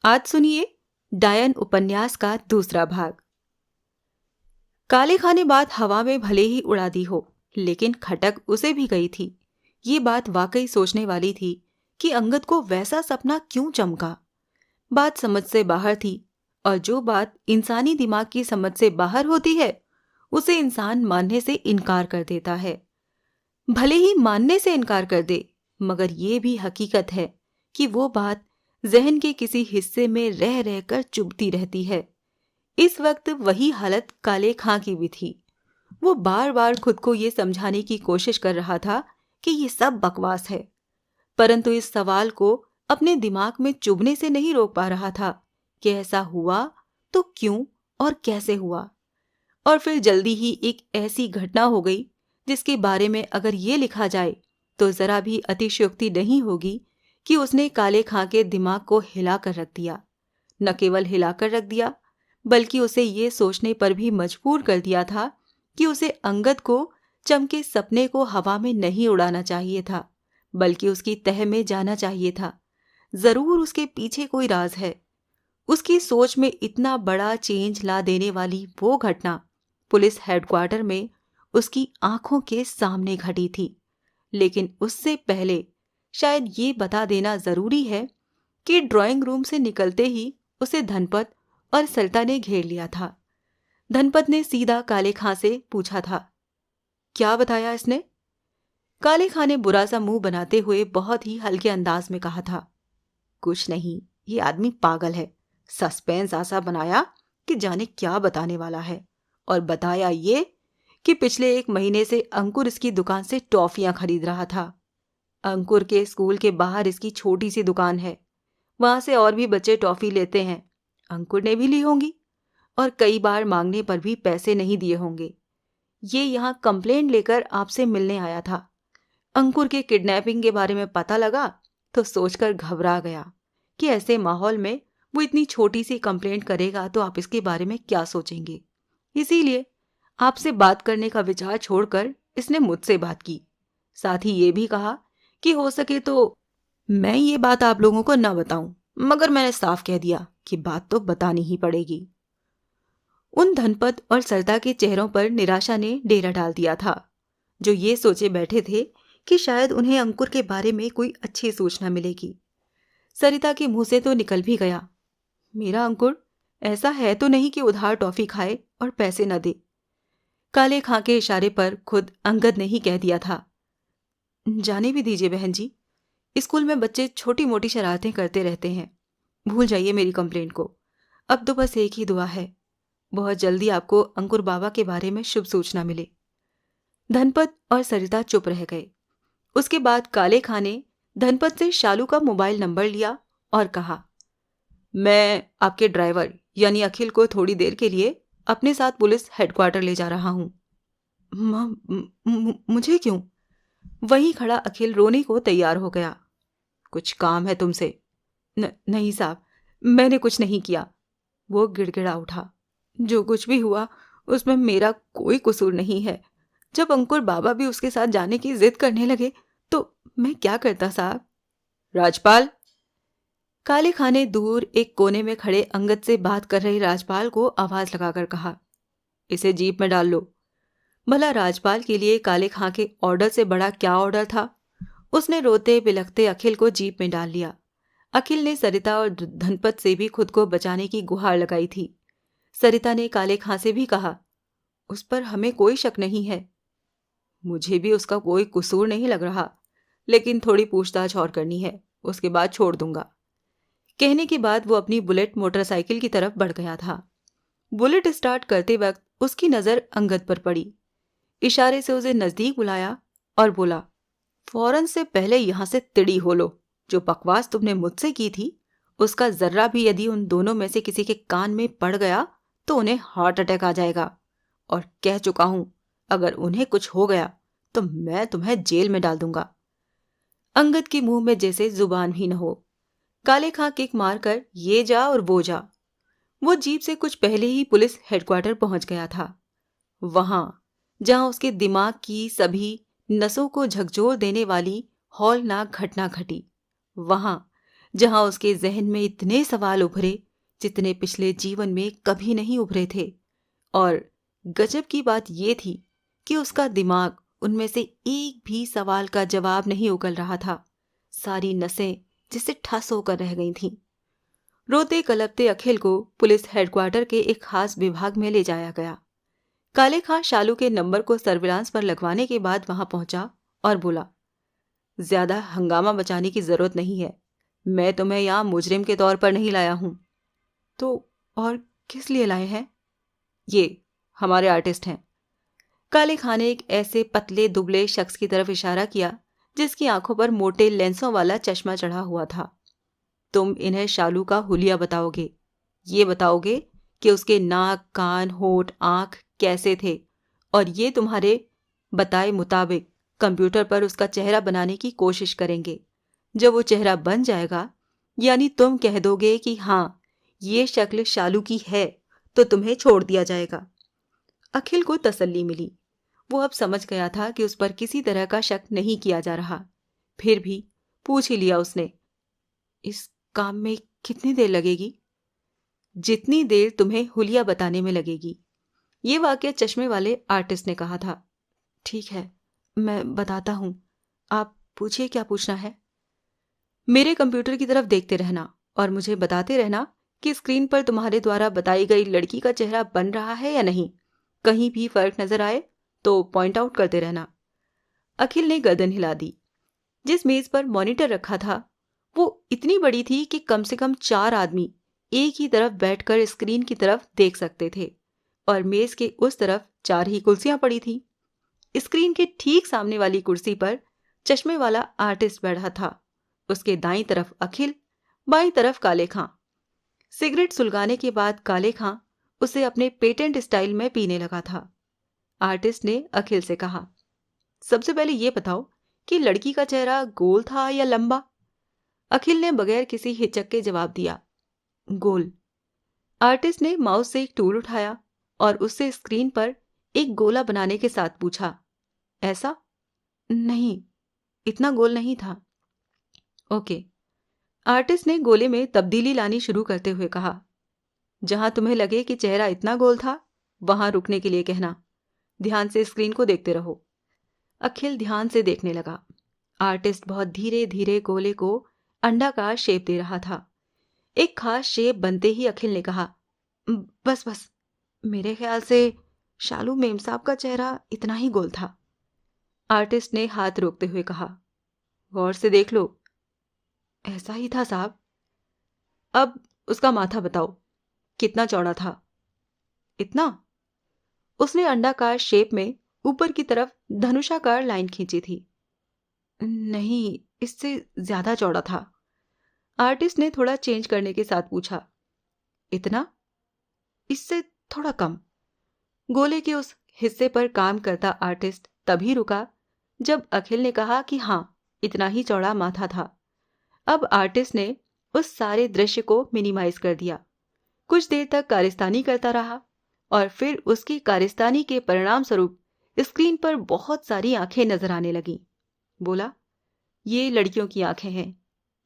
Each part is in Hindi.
आज सुनिए डायन उपन्यास का दूसरा भाग। काले खां ने बात हवा में भले ही उड़ा दी हो, लेकिन खटक उसे भी गई थी। ये बात वाकई सोचने वाली थी कि अंगद को वैसा सपना क्यों चमका। बात समझ से बाहर थी, और जो बात इंसानी दिमाग की समझ से बाहर होती है उसे इंसान मानने से इनकार कर देता है। भले ही मानने से इनकार कर दे, मगर ये भी हकीकत है कि वो बात जहन के किसी हिस्से में रह रहकर चुभती रहती है। इस वक्त वही हालत काले खां की भी थी। वो बार बार खुद को ये समझाने की कोशिश कर रहा था कि ये सब बकवास है, परंतु इस सवाल को अपने दिमाग में चुभने से नहीं रोक पा रहा था कि ऐसा हुआ तो क्यों और कैसे हुआ। और फिर जल्दी ही एक ऐसी घटना हो गई जिसके बारे में अगर ये लिखा जाए तो जरा भी अतिशयोक्ति नहीं होगी कि उसने काले खां के दिमाग को हिला कर रख दिया। न केवल हिला कर रख दिया, बल्कि उसे ये सोचने पर भी मजबूर कर दिया था कि उसे अंगद को चमके सपने को हवा में नहीं उड़ाना चाहिए था, बल्कि उसकी तह में जाना चाहिए था। जरूर उसके पीछे कोई राज है। उसकी सोच में इतना बड़ा चेंज ला देने वाली वो घटना पुलिस हेडक्वार्टर में उसकी आंखों के सामने घटी थी। लेकिन उससे पहले शायद ये बता देना जरूरी है कि ड्राइंग रूम से निकलते ही उसे धनपत और सरिता ने घेर लिया था। धनपत ने सीधा काले खां से पूछा था, क्या बताया इसने? काले खां ने बुरा सा मुंह बनाते हुए बहुत ही हल्के अंदाज में कहा था, कुछ नहीं, ये आदमी पागल है। सस्पेंस ऐसा बनाया कि जाने क्या बताने वाला है, और बताया ये कि पिछले 1 महीने से अंकुर इसकी दुकान से टॉफियां खरीद रहा था। अंकुर के स्कूल के बाहर इसकी छोटी सी दुकान है, वहां से और भी बच्चे टॉफी लेते हैं। अंकुर ने भी ली होंगी, और कई बार मांगने पर भी पैसे नहीं दिए होंगे। ये यहाँ कंप्लेंट लेकर आपसे मिलने आया था। अंकुर के किडनैपिंग के बारे में पता लगा तो सोचकर घबरा गया कि ऐसे माहौल में वो इतनी छोटी सी कंप्लेंट करेगा तो आप इसके बारे में क्या सोचेंगे। इसीलिए आपसे बात करने का विचार छोड़कर इसने मुझसे बात की। साथ ही ये भी कहा कि हो सके तो मैं ये बात आप लोगों को न बताऊं, मगर मैंने साफ कह दिया कि बात तो बतानी ही पड़ेगी। उन धनपत और सरिता के चेहरों पर निराशा ने डेरा डाल दिया था, जो ये सोचे बैठे थे कि शायद उन्हें अंकुर के बारे में कोई अच्छी सूचना मिलेगी। सरिता के मुंह से तो निकल भी गया, मेरा अंकुर ऐसा है तो नहीं कि उधार टॉफी खाए और पैसे न दे। काले खां के इशारे पर खुद अंगद ने ही कह दिया था, जाने भी दीजिए बहन जी, स्कूल में बच्चे छोटी मोटी शरारतें करते रहते हैं, भूल जाइए मेरी कंप्लेंट को। अब तो बस एक ही दुआ है, बहुत जल्दी आपको अंकुर बाबा के बारे में शुभ सूचना मिले। धनपत और सरिता चुप रह गए। उसके बाद काले खां ने धनपत से शालू का मोबाइल नंबर लिया और कहा, मैं आपके ड्राइवर यानी अखिल को थोड़ी देर के लिए अपने साथ पुलिस हेडक्वार्टर ले जा रहा हूं। मुझे क्यों? वहीं खड़ा अखिल रोने को तैयार हो गया। कुछ काम है तुमसे? नहीं साहब, मैंने कुछ नहीं किया, वो गिड़गिड़ा उठा। जो कुछ भी हुआ उसमें मेरा कोई कसूर नहीं है। जब अंकुर बाबा भी उसके साथ जाने की जिद करने लगे तो मैं क्या करता साहब? राजपाल, काले खां ने दूर एक कोने में खड़े अंगद से बात कर रहे राजपाल को आवाज लगाकर कहा, इसे जीप में डाल लो। भला राजपाल के लिए काले खां के ऑर्डर से बड़ा क्या ऑर्डर था। उसने रोते बिलखते अखिल को जीप में डाल लिया। अखिल ने सरिता और धनपत से भी खुद को बचाने की गुहार लगाई थी। सरिता ने काले खां से भी कहा, उस पर हमें कोई शक नहीं है। मुझे भी उसका कोई कसूर नहीं लग रहा, लेकिन थोड़ी पूछताछ और करनी है, उसके बाद छोड़ दूंगा। कहने के बाद वो अपनी बुलेट मोटरसाइकिल की तरफ बढ़ गया था। बुलेट स्टार्ट करते वक्त उसकी नजर अंगद पर पड़ी। इशारे से उसे नजदीक बुलाया और बोला, फौरन से पहले यहां से तिड़ी हो लो। जो बकवास तुमने मुझसे की थी उसका जर्रा भी यदि उन दोनों में से किसी के कान में पड़ गया तो उन्हें हार्ट अटैक आ जाएगा। और कह चुका हूं, अगर उन्हें कुछ हो गया तो मैं तुम्हें जेल में डाल दूंगा। अंगद के मुंह में जैसे जुबान भी न हो। काले खां किक मारकर ये जा और वो जा। वो जीप से कुछ पहले ही पुलिस हेडक्वार्टर पहुंच गया था। वहां जहां उसके दिमाग की सभी नसों को झकझोर देने वाली हौलनाक घटना घटी, वहां जहां उसके जहन में इतने सवाल उभरे जितने पिछले जीवन में कभी नहीं उभरे थे। और गजब की बात ये थी कि उसका दिमाग उनमें से एक भी सवाल का जवाब नहीं उगल रहा था। सारी नसें जिससे ठस होकर रह गई थीं। रोते कलपते अखिल को पुलिस हेडक्वार्टर के एक खास विभाग में ले जाया गया। काले खां शालू के नंबर को सर्विलांस पर लगवाने के बाद वहां पहुंचा और बोला, ज्यादा हंगामा बचाने की जरूरत नहीं है। मैं तुम्हें यहां मुजरिम के तौर पर नहीं लाया हूं। तो और किस लिए लाए हैं? ये हमारे आर्टिस्ट हैं। काले खां ने एक ऐसे पतले दुबले शख्स की तरफ इशारा किया जिसकी आंखों पर मोटे लेंसों वाला चश्मा चढ़ा हुआ था। तुम इन्हें शालू का हुलिया बताओगे। ये बताओगे कि उसके नाक, कान, होठ, आंख कैसे थे, और ये तुम्हारे बताए मुताबिक कंप्यूटर पर उसका चेहरा बनाने की कोशिश करेंगे। जब वो चेहरा बन जाएगा, यानी तुम कह दोगे कि हाँ, ये शक्ल शालू की है, तो तुम्हें छोड़ दिया जाएगा। अखिल को तसल्ली मिली। वो अब समझ गया था कि उस पर किसी तरह का शक नहीं किया जा रहा। फिर भी पूछ ही लिया उसने, इस काम में कितनी देर लगेगी? जितनी देर तुम्हें हुलिया बताने में लगेगी। ये वाकया चश्मे वाले आर्टिस्ट ने कहा था। ठीक है, मैं बताता हूं। आप पूछिए क्या पूछना है। मेरे कंप्यूटर की तरफ देखते रहना और मुझे बताते रहना कि स्क्रीन पर तुम्हारे द्वारा बताई गई लड़की का चेहरा बन रहा है या नहीं। कहीं भी फर्क नजर आए तो पॉइंट आउट करते रहना। अखिल ने गर्दन हिला दी। जिस मेज पर मॉनिटर रखा था वो इतनी बड़ी थी कि कम से कम 4 आदमी एक ही तरफ बैठकर स्क्रीन की तरफ देख सकते थे, और मेज के उस तरफ 4 ही कुर्सियां पड़ी थी। स्क्रीन के ठीक सामने वाली कुर्सी पर चश्मे वाला आर्टिस्ट बैठा था। उसके दाईं तरफ अखिल, बाईं तरफ काले खां। सिगरेट सुलगाने के बाद काले खां उसे अपने पेटेंट स्टाइल में पीने लगा था। आर्टिस्ट ने अखिल से कहा, सबसे पहले ये बताओ कि लड़की का चेहरा गोल था या लंबा? अखिल ने बगैर किसी हिचक के जवाब दिया, गोल। आर्टिस्ट ने माउस से एक टूल उठाया और उससे स्क्रीन पर एक गोला बनाने के साथ पूछा, ऐसा? नहीं, इतना गोल नहीं था। ओके। आर्टिस्ट ने गोले में तब्दीली लानी शुरू करते हुए कहा, जहां तुम्हें लगे कि चेहरा इतना गोल था वहां रुकने के लिए कहना। ध्यान से स्क्रीन को देखते रहो। अखिल ध्यान से देखने लगा। आर्टिस्ट बहुत धीरे धीरे गोले को अंडाकार शेप दे रहा था। एक खास शेप बनते ही अखिल ने कहा, बस बस, मेरे ख्याल से शालू मेम साहब का चेहरा इतना ही गोल था। आर्टिस्ट ने हाथ रोकते हुए कहा, गौर से देख लो। ऐसा ही था साहब। अब उसका माथा बताओ, कितना चौड़ा था? इतना। उसने अंडाकार शेप में ऊपर की तरफ धनुषाकार लाइन खींची थी। नहीं, इससे ज्यादा चौड़ा था। आर्टिस्ट ने थोड़ा चेंज करने के साथ पूछा, इतना? इससे थोड़ा कम। गोले के उस हिस्से पर काम करता आर्टिस्ट तभी रुका जब अखिल ने कहा कि हाँ, इतना ही चौड़ा माथा था। अब आर्टिस्ट ने उस सारे दृश्य को मिनिमाइज कर दिया। कुछ देर तक कारिस्तानी करता रहा और फिर उसकी कारिस्तानी के परिणाम स्वरूप स्क्रीन पर बहुत सारी आंखें नजर आने लगीं। बोला, ये लड़कियों की आंखें हैं।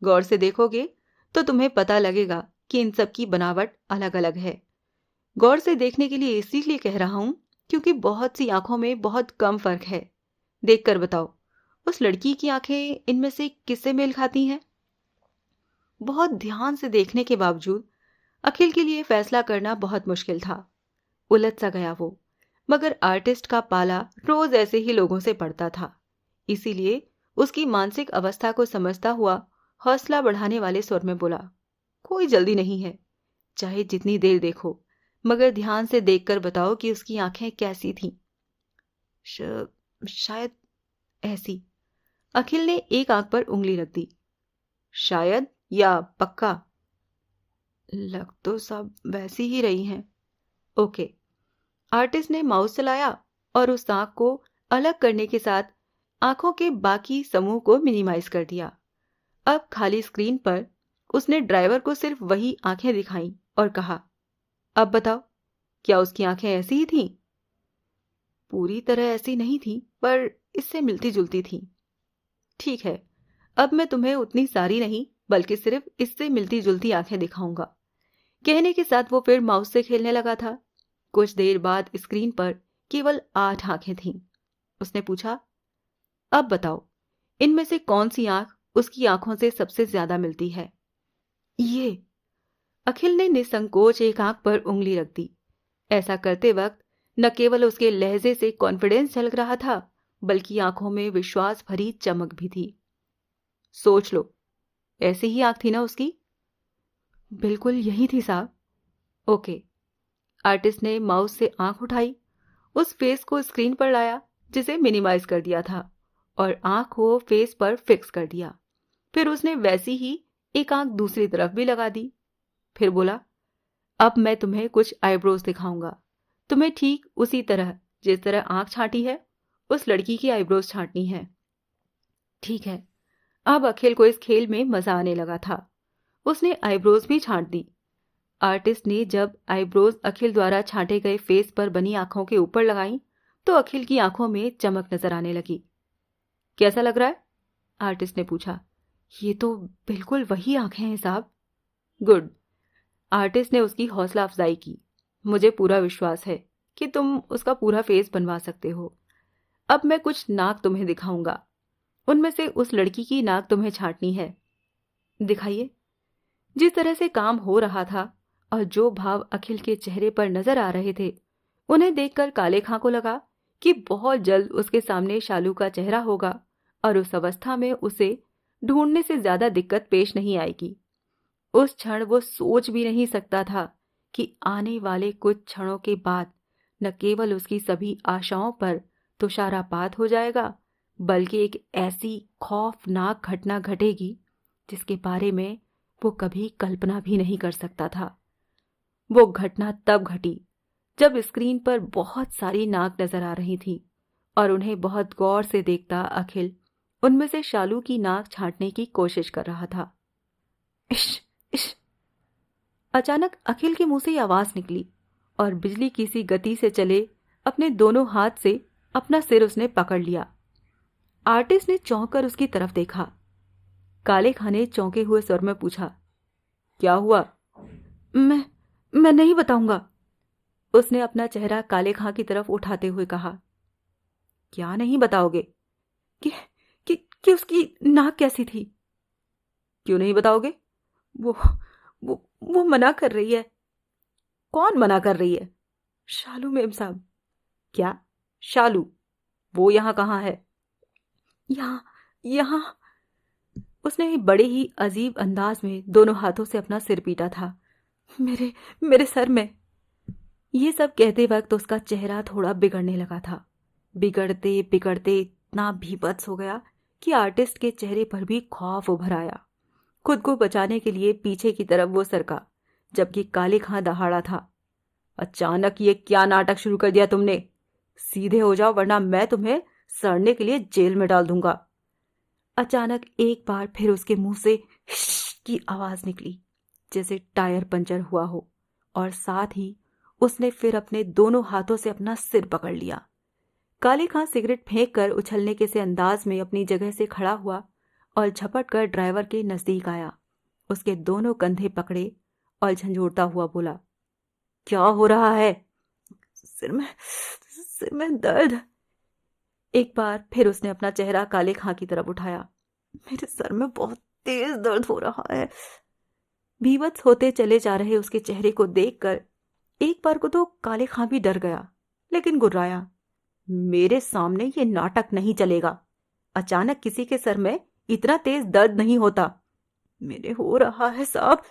गौर से देखोगे तो तुम्हें पता लगेगा कि इन सब की बनावट अलग अलग है। गौर से देखने के लिए इसीलिए कह रहा हूं क्योंकि बहुत सी आंखों में बहुत कम फर्क है। देखकर बताओ, उस लड़की की आंखें इनमें से किससे मेल खाती हैं? बहुत ध्यान से देखने के बावजूद अखिल के लिए फैसला करना बहुत मुश्किल था। उलझ सा गया वो, मगर आर्टिस्ट का पाला रोज ऐसे ही लोगों से पड़ता था। इसीलिए उसकी मानसिक अवस्था को समझता हुआ हौसला बढ़ाने वाले स्वर में बोला, कोई जल्दी नहीं है, चाहे जितनी देर देखो, मगर ध्यान से देखकर बताओ कि उसकी आंखें कैसी थीं। शायद ऐसी। अखिल ने एक आंख पर उंगली रख दी। शायद या पक्का? लग तो सब वैसी ही रही हैं। ओके। आर्टिस्ट ने माउस चलाया और उस आंख को अलग करने के साथ आंखों के बाकी समूह को मिनिमाइज कर दिया। अब खाली स्क्रीन पर उसने ड्राइवर को सिर्फ वही आंखें दिखाईं और कहा, अब बताओ, क्या उसकी आंखें ऐसी ही थीं? पूरी तरह ऐसी नहीं थी, पर इससे मिलती जुलती थी। ठीक है, अब मैं तुम्हें उतनी सारी नहीं बल्कि सिर्फ इससे मिलती जुलती आंखें दिखाऊंगा। कहने के साथ वो फिर माउस से खेलने लगा था। कुछ देर बाद स्क्रीन पर केवल 8 आंखें थीं। उसने पूछा, अब बताओ, इनमें से कौन सी आंख उसकी आंखों से सबसे ज्यादा मिलती है? ये। अखिल ने निसंकोच एक आंख पर उंगली रख दी। ऐसा करते वक्त न केवल उसके लहजे से कॉन्फिडेंस झलक रहा था, बल्कि आंखों में विश्वास भरी चमक भी थी। सोच लो, ऐसी ही आंख थी ना उसकी? बिल्कुल यही थी साहब। ओके। आर्टिस्ट ने माउस से आंख उठाई, उस फेस को स्क्रीन पर लाया जिसे मिनिमाइज कर दिया था, और आंख को फेस पर फिक्स कर दिया। फिर उसने वैसी ही एक आंख दूसरी तरफ भी लगा दी। फिर बोला, अब मैं तुम्हें कुछ आईब्रोज दिखाऊंगा। तुम्हें ठीक उसी तरह जिस तरह आंख छांटी है, उस लड़की की आईब्रोज छांटनी है। ठीक है। अब अखिल को इस खेल में मजा आने लगा था। उसने आईब्रोज भी छांट दी। आर्टिस्ट ने जब आईब्रोज अखिल द्वारा छांटे गए फेस पर बनी आंखों के ऊपर लगाई तो अखिल की आंखों में चमक नजर आने लगी। कैसा लग रहा है? आर्टिस्ट ने पूछा। ये तो बिल्कुल वही आंखें हैं साहब। गुड। आर्टिस्ट ने उसकी हौसला अफजाई की। मुझे पूरा विश्वास है कि तुम उसका पूरा फेस बनवा सकते हो। अब मैं कुछ नाक तुम्हें दिखाऊंगा। उनमें से उस लड़की की नाक तुम्हें छांटनी है। दिखाइए। जिस तरह से काम हो रहा था और जो भाव अखिल के चेहरे पर नजर आ रहे थे, उन्हें देखकर काले खां को लगा कि बहुत जल्द उसके सामने शालू का चेहरा होगा और उस अवस्था में उसे ढूंढने से ज्यादा दिक्कत पेश नहीं आएगी। उस क्षण वो सोच भी नहीं सकता था कि आने वाले कुछ क्षणों के बाद न केवल उसकी सभी आशाओं पर तुषारपात हो जाएगा, बल्कि एक ऐसी खौफनाक घटना घटेगी जिसके बारे में वो कभी कल्पना भी नहीं कर सकता था। वो घटना तब घटी जब स्क्रीन पर बहुत सारी नाक नजर आ रही थी और उन्हें बहुत गौर से देखता अखिल उनमें से शालू की नाक छांटने की कोशिश कर रहा था। इश इश। अचानक अखिल के मुंह से आवाज निकली और बिजली की सी गति से चले अपने दोनों हाथ से अपना सिर उसने पकड़ लिया। आर्टिस्ट ने चौंक कर उसकी तरफ देखा। काले खां ने चौंके हुए स्वर में पूछा, क्या हुआ? मैं नहीं बताऊंगा। उसने अपना चेहरा काले खां की तरफ उठाते हुए कहा। क्या नहीं बताओगे? कि, कि उसकी नाक कैसी थी? क्यों नहीं बताओगे? वो वो मना कर रही है। कौन मना कर रही है? शालू मेम साहब। क्या? शालू? वो यहां कहाँ है? यहाँ। उसने बड़े ही अजीब अंदाज में दोनों हाथों से अपना सिर पीटा था। मेरे सर में। ये सब कहते वक्त उसका चेहरा थोड़ा बिगड़ने लगा था। बिगड़ते बिगड़ते इतना भीभत्स हो गया कि आर्टिस्ट के चेहरे पर भी खौफ उभर आया। खुद को बचाने के लिए पीछे की तरफ वो सरका, जबकि काले खां दहाड़ा था। अचानक ये क्या नाटक शुरू कर दिया तुमने? सीधे हो जाओ वरना मैं तुम्हें सड़ने के लिए जेल में डाल दूंगा। अचानक एक बार फिर उसके मुंह से हिश की आवाज निकली, जैसे टायर पंचर हुआ हो, और साथ ही उसने फिर अपने दोनों हाथों से अपना सिर पकड़ लिया। काले खां सिगरेट फेंक कर उछलने के से अंदाज में अपनी जगह से खड़ा हुआ और झपट कर ड्राइवर के नजदीक आया। उसके दोनों कंधे पकड़े और झंझोड़ता हुआ बोला, क्या हो रहा है? सिर में दर्द। एक बार फिर उसने अपना चेहरा काले खां की तरफ उठाया। मेरे सर में बहुत तेज दर्द हो रहा है। भीभत्स होते चले जा रहे उसके चेहरे को देखकर एक बार को तो काले खां भी डर गया, लेकिन गुर्राया, मेरे सामने ये नाटक नहीं चलेगा। अचानक किसी के सर में इतना तेज दर्द नहीं होता। मेरे हो रहा है साहब।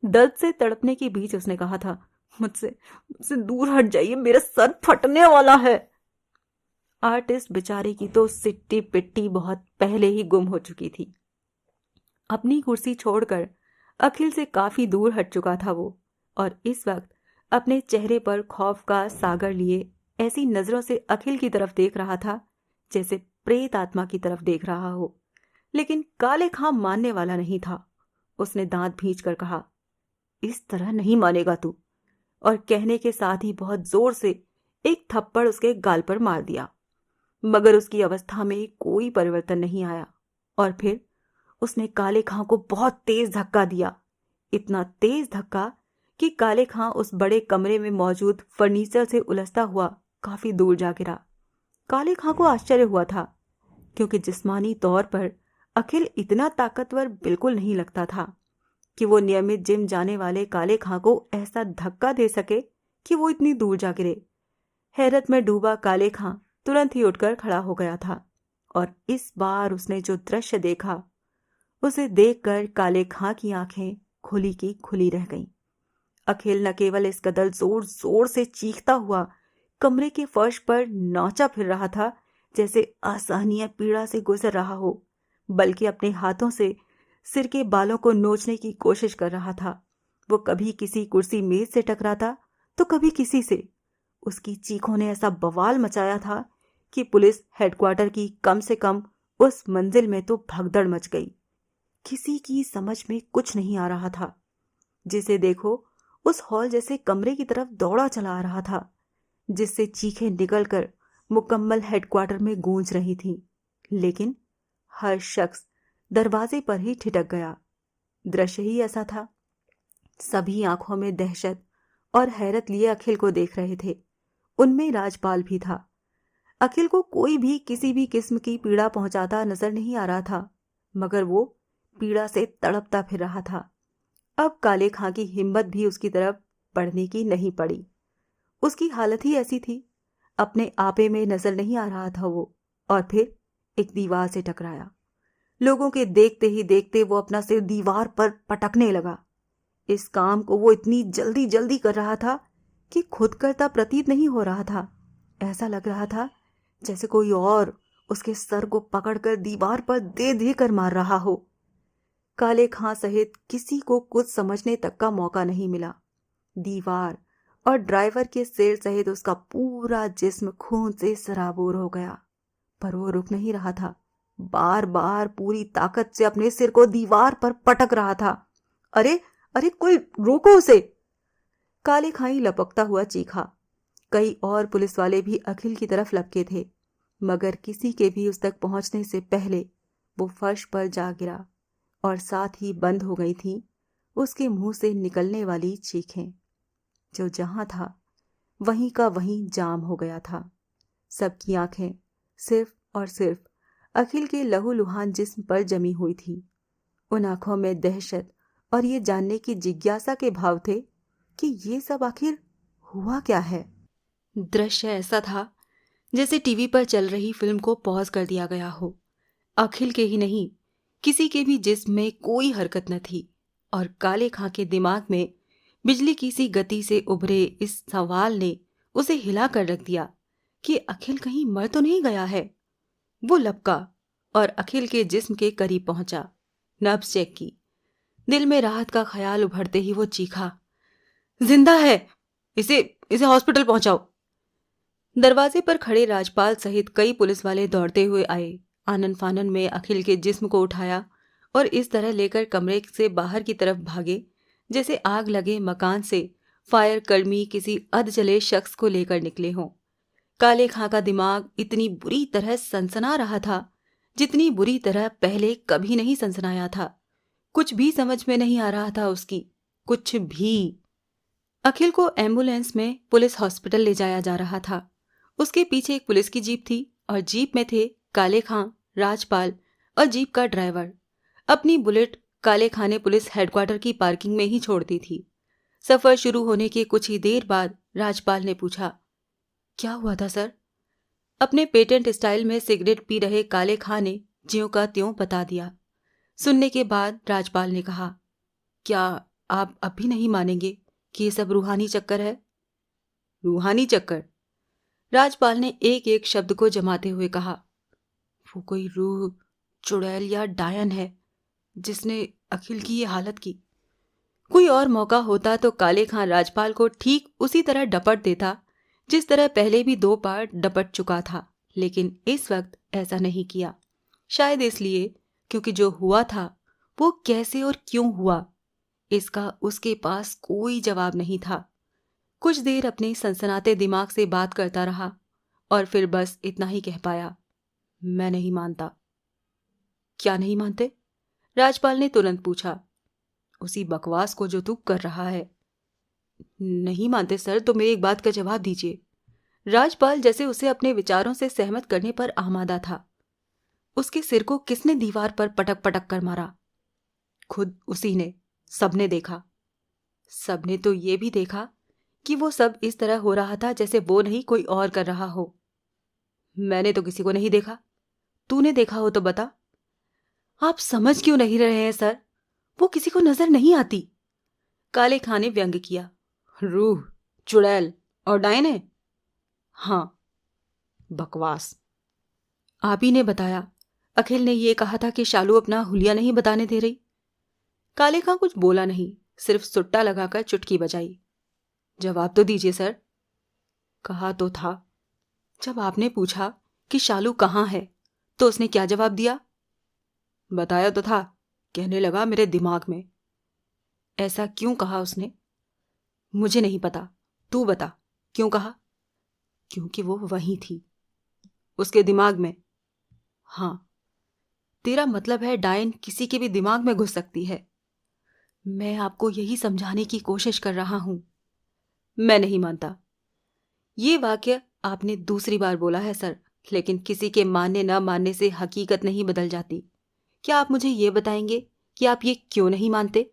दर्द से तड़पने के बीच उसने कहा था, मुझसे दूर हट जाइए, मेरा सर फटने वाला है। आर्टिस्ट बेचारे की तो सिट्टी पिट्टी बहुत पहले ही गुम हो चुकी थी। अपनी कुर्सी छोड़कर अखिल से काफी दूर हट चुका था वो, और इस वक्त अपने चेहरे पर खौफ का सागर लिए ऐसी नजरों से अखिल की तरफ देख रहा था जैसे प्रेत आत्मा की तरफ देख रहा हो। लेकिन काले खां मानने वाला नहीं था। उसने दांत भींच कर कहा, इस तरह नहीं मानेगा तू, और कहने के साथ ही बहुत जोर से एक थप्पड़ उसके गाल पर मार दिया। मगर उसकी अवस्था में कोई परिवर्तन नहीं आया, और फिर उसने काले खां को बहुत तेज धक्का दिया, इतना तेज धक्का कि काले खां उस बड़े कमरे में मौजूद फर्नीचर से उलझता हुआ काफी दूर जा गिरा। काले खां को आश्चर्य हुआ था, क्योंकि जिस्मानी तौर पर अखिल इतना ताकतवर बिल्कुल नहीं लगता था कि वो नियमित जिम जाने वाले काले खां को ऐसा धक्का दे सके कि वो इतनी दूर जा गिरे। हैरत में डूबा काले खां तुरंत ही उठकर खड़ा हो गया था, और इस बार उसने जो दृश्य देखा, उसे देखकर काले खां की आंखें खुली की खुली रह गईं। अखिल न केवल इस कदर जोर जोर से चीखता हुआ कमरे के फर्श पर नौचा फिर रहा था जैसे असहनीय पीड़ा से गुजर रहा हो, बल्कि अपने हाथों से सिर के बालों को नोचने की कोशिश कर रहा था। वो कभी किसी कुर्सी मेज से टकराता तो कभी किसी से। उसकी चीखों ने ऐसा बवाल मचाया था कि पुलिस हेडक्वार्टर की कम से कम उस मंजिल में तो भगदड़ मच गई। किसी की समझ में कुछ नहीं आ रहा था। जिसे देखो उस हॉल जैसे कमरे की तरफ दौड़ा चला आ रहा था, जिससे चीखें निकलकर मुकम्मल हेडक्वार्टर में गूंज रही थीं। लेकिन हर शख्स दरवाजे पर ही ठिठक गया। दृश्य ही ऐसा था। सभी आंखों में दहशत और हैरत लिए अखिल को देख रहे थे। उनमें राजपाल भी था। अखिल को कोई भी किसी भी किस्म की पीड़ा पहुंचाता नजर नहीं आ रहा था, मगर वो पीड़ा से तड़पता फिर रहा था। अब काले खां की हिम्मत भी उसकी तरफ बढ़ने की नहीं पड़ी। उसकी हालत ही ऐसी थी, अपने आपे में नजर नहीं आ रहा था वो, और फिर एक दीवार से टकराया। लोगों के देखते ही देखते वो अपना सिर दीवार पर पटकने लगा। इस काम को वो इतनी जल्दी जल्दी कर रहा था कि खुद करता प्रतीत नहीं हो रहा था। ऐसा लग रहा था जैसे कोई और उसके सर को पकड़कर दीवार पर दे दे कर मार रहा हो। काले खां सहित किसी को कुछ समझने तक का मौका नहीं मिला। दीवार और ड्राइवर के सिर सहित उसका पूरा जिस्म खून से सराबोर हो गया, पर वो रुक नहीं रहा था। बार बार पूरी ताकत से अपने सिर को दीवार पर पटक रहा था। अरे अरे, कोई रोको उसे! काले खां लपकता हुआ चीखा। कई और पुलिस वाले भी अखिल की तरफ लपके थे, मगर किसी के भी उस तक पहुंचने से पहले वो फर्श पर जा गिरा, और साथ ही बंद हो गई थी उसके मुंह से निकलने वाली चीखें। जो जहां था वहीं का वहीं जाम हो गया था। सबकी आंखें सिर्फ और सिर्फ अखिल के लहूलुहान जिस्म पर जमी हुई थी। उन आंखों में दहशत और ये जानने की जिज्ञासा के भाव थे कि ये सब आखिर हुआ क्या है। दृश्य ऐसा था जैसे टीवी पर चल रही फिल्म को पॉज कर दिया गया हो। अखिल के ही नहीं, किसी के भी जिस्म में कोई हरकत न थी, और काले खां के दिमाग में बिजली की सी गति से उभरे इस सवाल ने उसे हिला कर रख दिया कि अखिल कहीं मर तो नहीं गया है। वो लपका और अखिल के जिस्म के करीब पहुंचा, नब्ज चेक की। दिल में राहत का ख्याल उभरते ही वो चीखा, जिंदा है, इसे इसे हॉस्पिटल पहुंचाओ। दरवाजे पर खड़े राजपाल सहित कई पुलिस वाले दौड़ते हुए आए। आनन फानन में अखिल के जिस्म को उठाया और इस तरह लेकर कमरे से बाहर की तरफ भागे जैसे आग लगे मकान से फायर कर्मी किसी अधजले शख्स को लेकर निकले हों। काले खां का दिमाग इतनी बुरी तरह सनसना रहा था जितनी बुरी तरह पहले कभी नहीं सनसनाया था। कुछ भी समझ में नहीं आ रहा था उसकी, कुछ भी। अखिल को एम्बुलेंस में पुलिस हॉस्पिटल ले जाया जा रहा था। उसके पीछे एक पुलिस की जीप थी और जीप में थे काले खां, राजपाल और जीप का ड्राइवर। अपनी बुलेट काले खां ने पुलिस हेडक्वार्टर की पार्किंग में ही छोड़ दी थी। सफर शुरू होने के कुछ ही देर बाद राजपाल ने पूछा, क्या हुआ था सर? अपने पेटेंट स्टाइल में सिगरेट पी रहे काले खां ने ज्यों का त्यों बता दिया। सुनने के बाद राजपाल ने कहा, क्या आप अब भी नहीं मानेंगे कि ये सब रूहानी चक्कर है? रूहानी चक्कर? राजपाल ने एक एक शब्द को जमाते हुए कहा, वो कोई रूह, चुड़ैल या डायन है जिसने अखिल की ये हालत की। कोई और मौका होता तो काले खां राजपाल को ठीक उसी तरह डपट देता जिस तरह पहले भी 2 बार डपट चुका था, लेकिन इस वक्त ऐसा नहीं किया। शायद इसलिए क्योंकि जो हुआ था वो कैसे और क्यों हुआ, इसका उसके पास कोई जवाब नहीं था। कुछ देर अपने सनसनाते दिमाग से बात करता रहा और फिर बस इतना ही कह पाया, मैं नहीं मानता। क्या नहीं मानते? राजपाल ने तुरंत पूछा। उसी बकवास को जो तू कर रहा है। नहीं मानते सर तो मेरी एक बात का जवाब दीजिए। राजपाल जैसे उसे अपने विचारों से सहमत करने पर आमादा था। उसके सिर को किसने दीवार पर पटक पटक कर मारा? खुद उसी ने। सबने देखा। सबने तो ये भी देखा कि वो सब इस तरह हो रहा था जैसे वो नहीं कोई और कर रहा हो। मैंने तो किसी को नहीं देखा। तूने देखा हो तो बता। आप समझ क्यों नहीं रहे हैं सर? वो किसी को नजर नहीं आती। काले खां ने व्यंग किया। रूह, चुड़ैल और डायने? हाँ। बकवास। आप ही ने बताया। अखिल ने ये कहा था कि शालू अपना हुलिया नहीं बताने दे रही। काले खां कुछ बोला नहीं, सिर्फ सुट्टा लगाकर चुटकी बजाई। जवाब तो दीजिए सर। कहा तो था। जब आपने पूछा कि शालू कहाँ है तो उसने क्या जवाब दिया? बताया तो था। कहने लगा मेरे दिमाग में। ऐसा क्यों कहा उसने? मुझे नहीं पता, तू बता क्यों कहा? क्योंकि वो वहीं थी, उसके दिमाग में। हाँ। तेरा मतलब है डायन किसी के भी दिमाग में घुस सकती है? मैं आपको यही समझाने की कोशिश कर रहा हूं। मैं नहीं मानता। ये वाक्य आपने दूसरी बार बोला है सर, लेकिन किसी के मानने न मानने से हकीकत नहीं बदल जाती। क्या आप मुझे ये बताएंगे कि आप ये क्यों नहीं मानते?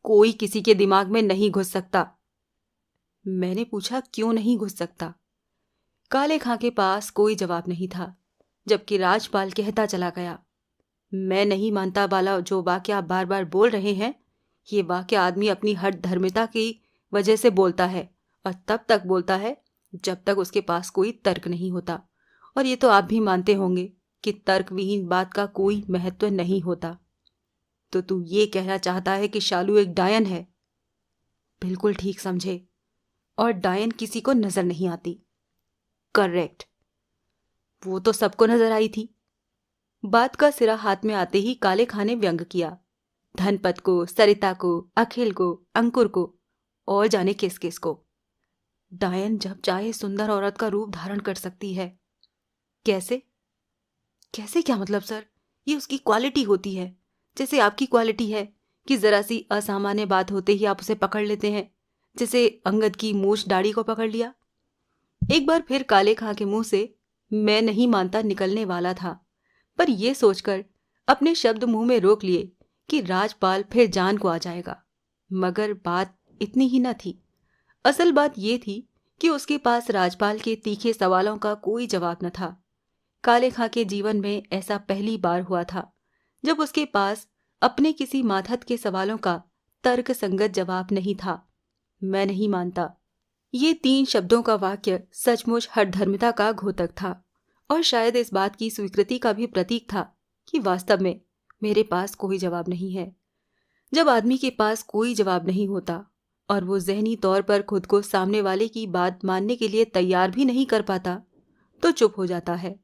कोई किसी के दिमाग में नहीं घुस सकता। मैंने पूछा क्यों नहीं घुस सकता। काले खां के पास कोई जवाब नहीं था, जबकि राजपाल कहता चला गया। मैं नहीं मानता वाला जो वाक्य आप बार बार बोल रहे हैं, ये वाक्य आदमी अपनी हठ धर्मिता की वजह से बोलता है, और तब तक बोलता है जब तक उसके पास कोई तर्क नहीं होता। और ये तो आप भी मानते होंगे कि तर्क विहीन बात का कोई महत्व नहीं होता। तो तू ये कहना चाहता है कि शालू एक डायन है? बिल्कुल ठीक समझे। और डायन किसी को नजर नहीं आती। करेक्ट। वो तो सबको नजर आई थी। बात का सिरा हाथ में आते ही काले खां ने व्यंग किया। धनपत को, सरिता को, अखिल को, अंकुर को और जाने किस किस को। डायन जब चाहे सुंदर औरत का रूप धारण कर सकती है। कैसे? कैसे क्या मतलब सर? ये उसकी क्वालिटी होती है, जैसे आपकी क्वालिटी है कि जरा सी असामान्य बात होते ही आप उसे पकड़ लेते हैं, जैसे अंगद की मूछ दाढ़ी को पकड़ लिया। एक बार फिर काले खां के मुंह से मैं नहीं मानता निकलने वाला था, पर यह सोचकर अपने शब्द मुंह में रोक लिए कि राजपाल फिर जान को आ जाएगा। मगर बात इतनी ही न थी। असल बात यह थी कि उसके पास राजपाल के तीखे सवालों का कोई जवाब न था। काले खां के जीवन में ऐसा पहली बार हुआ था जब उसके पास अपने किसी मातहत के सवालों का तर्क संगत जवाब नहीं था। मैं नहीं मानता। ये 3 शब्दों का वाक्य सचमुच हठधर्मिता का घोतक था, और शायद इस बात की स्वीकृति का भी प्रतीक था कि वास्तव में मेरे पास कोई जवाब नहीं है। जब आदमी के पास कोई जवाब नहीं होता और वो ज़हनी तौर पर खुद को सामने वाले की बात मानने के लिए तैयार भी नहीं कर पाता, तो चुप हो जाता है।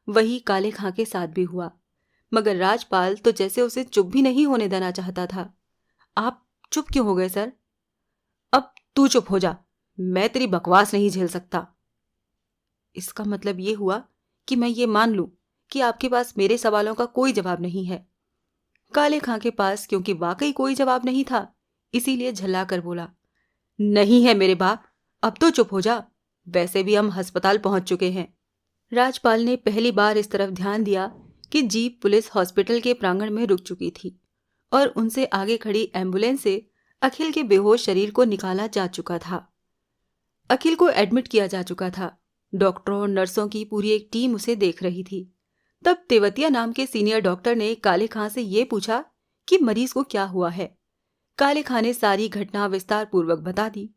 वही काले खां के साथ भी हुआ, मगर राजपाल तो जैसे उसे चुप भी नहीं होने देना चाहता था। आप चुप क्यों हो गए सर? अब तू चुप हो जा, मैं तेरी बकवास नहीं झेल सकता। इसका मतलब ये हुआ कि मैं ये मान लूं कि आपके पास मेरे सवालों का कोई जवाब नहीं है। काले खां के पास क्योंकि वाकई कोई जवाब नहीं था, इसीलिए झल्ला कर बोला, नहीं है मेरे बाप, अब तो चुप हो जा, वैसे भी हम अस्पताल पहुंच चुके हैं। राजपाल ने पहली बार इस तरफ ध्यान दिया कि जीप पुलिस हॉस्पिटल के प्रांगण में रुक चुकी थी और उनसे आगे खड़ी एम्बुलेंस से अखिल के बेहोश शरीर को निकाला जा चुका था। अखिल को एडमिट किया जा चुका था। डॉक्टरों और नर्सों की पूरी एक टीम उसे देख रही थी। तब तेवतिया नाम के सीनियर डॉक्टर ने काले खां से ये पूछा कि मरीज को क्या हुआ है। काले खां ने सारी घटना विस्तार पूर्वक बता दी।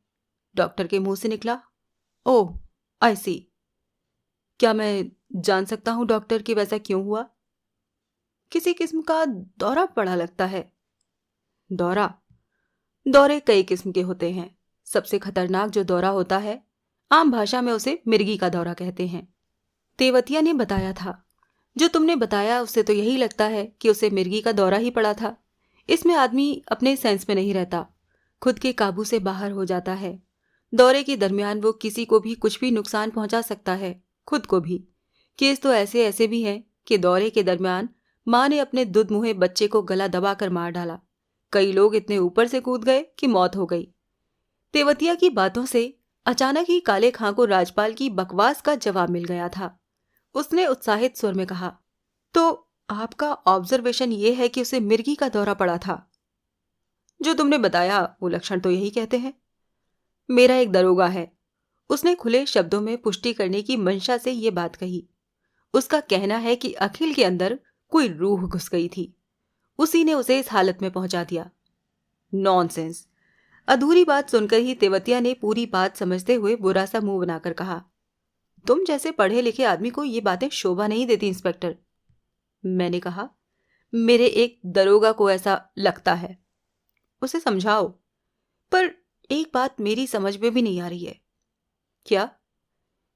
डॉक्टर के मुंह से निकला, ओह आई सी। क्या मैं जान सकता हूं डॉक्टर कि वैसा क्यों हुआ? किसी किस्म का दौरा पड़ा लगता है। दौरा? दौरे कई किस्म के होते हैं। सबसे खतरनाक जो दौरा होता है, आम भाषा में उसे मिर्गी का दौरा कहते हैं। तेवतिया ने बताया था। जो तुमने बताया उससे तो यही लगता है कि उसे मिर्गी का दौरा ही पड़ा था। इसमें आदमी अपने सेंस में नहीं रहता, खुद के काबू से बाहर हो जाता है। दौरे के दरमियान वो किसी को भी कुछ भी नुकसान पहुंचा सकता है, खुद को भी। केस तो ऐसे ऐसे भी हैं कि दौरे के दरमियान माँ ने अपने दुधमुहे बच्चे को गला दबाकर मार डाला। कई लोग इतने ऊपर से कूद गए कि मौत हो गई। तेवतिया की बातों से अचानक ही काले खां को राजपाल की बकवास का जवाब मिल गया था। उसने उत्साहित स्वर में कहा, तो आपका ऑब्जर्वेशन ये है कि उसे मिर्गी का दौरा पड़ा था? जो तुमने बताया वो लक्षण तो यही कहते हैं। मेरा एक दरोगा है, उसने खुले शब्दों में पुष्टि करने की मंशा से ये बात कही। उसका कहना है कि अखिल के अंदर कोई रूह घुस गई थी, उसी ने उसे इस हालत में पहुंचा दिया। नॉनसेंस। अधूरी बात सुनकर ही तेवतिया ने पूरी बात समझते हुए बुरा सा मुंह बनाकर कहा, तुम जैसे पढ़े लिखे आदमी को ये बातें शोभा नहीं देती इंस्पेक्टर। मैंने कहा, मेरे एक दरोगा को ऐसा लगता है। उसे समझाओ। पर एक बात मेरी समझ में भी नहीं आ रही है। क्या?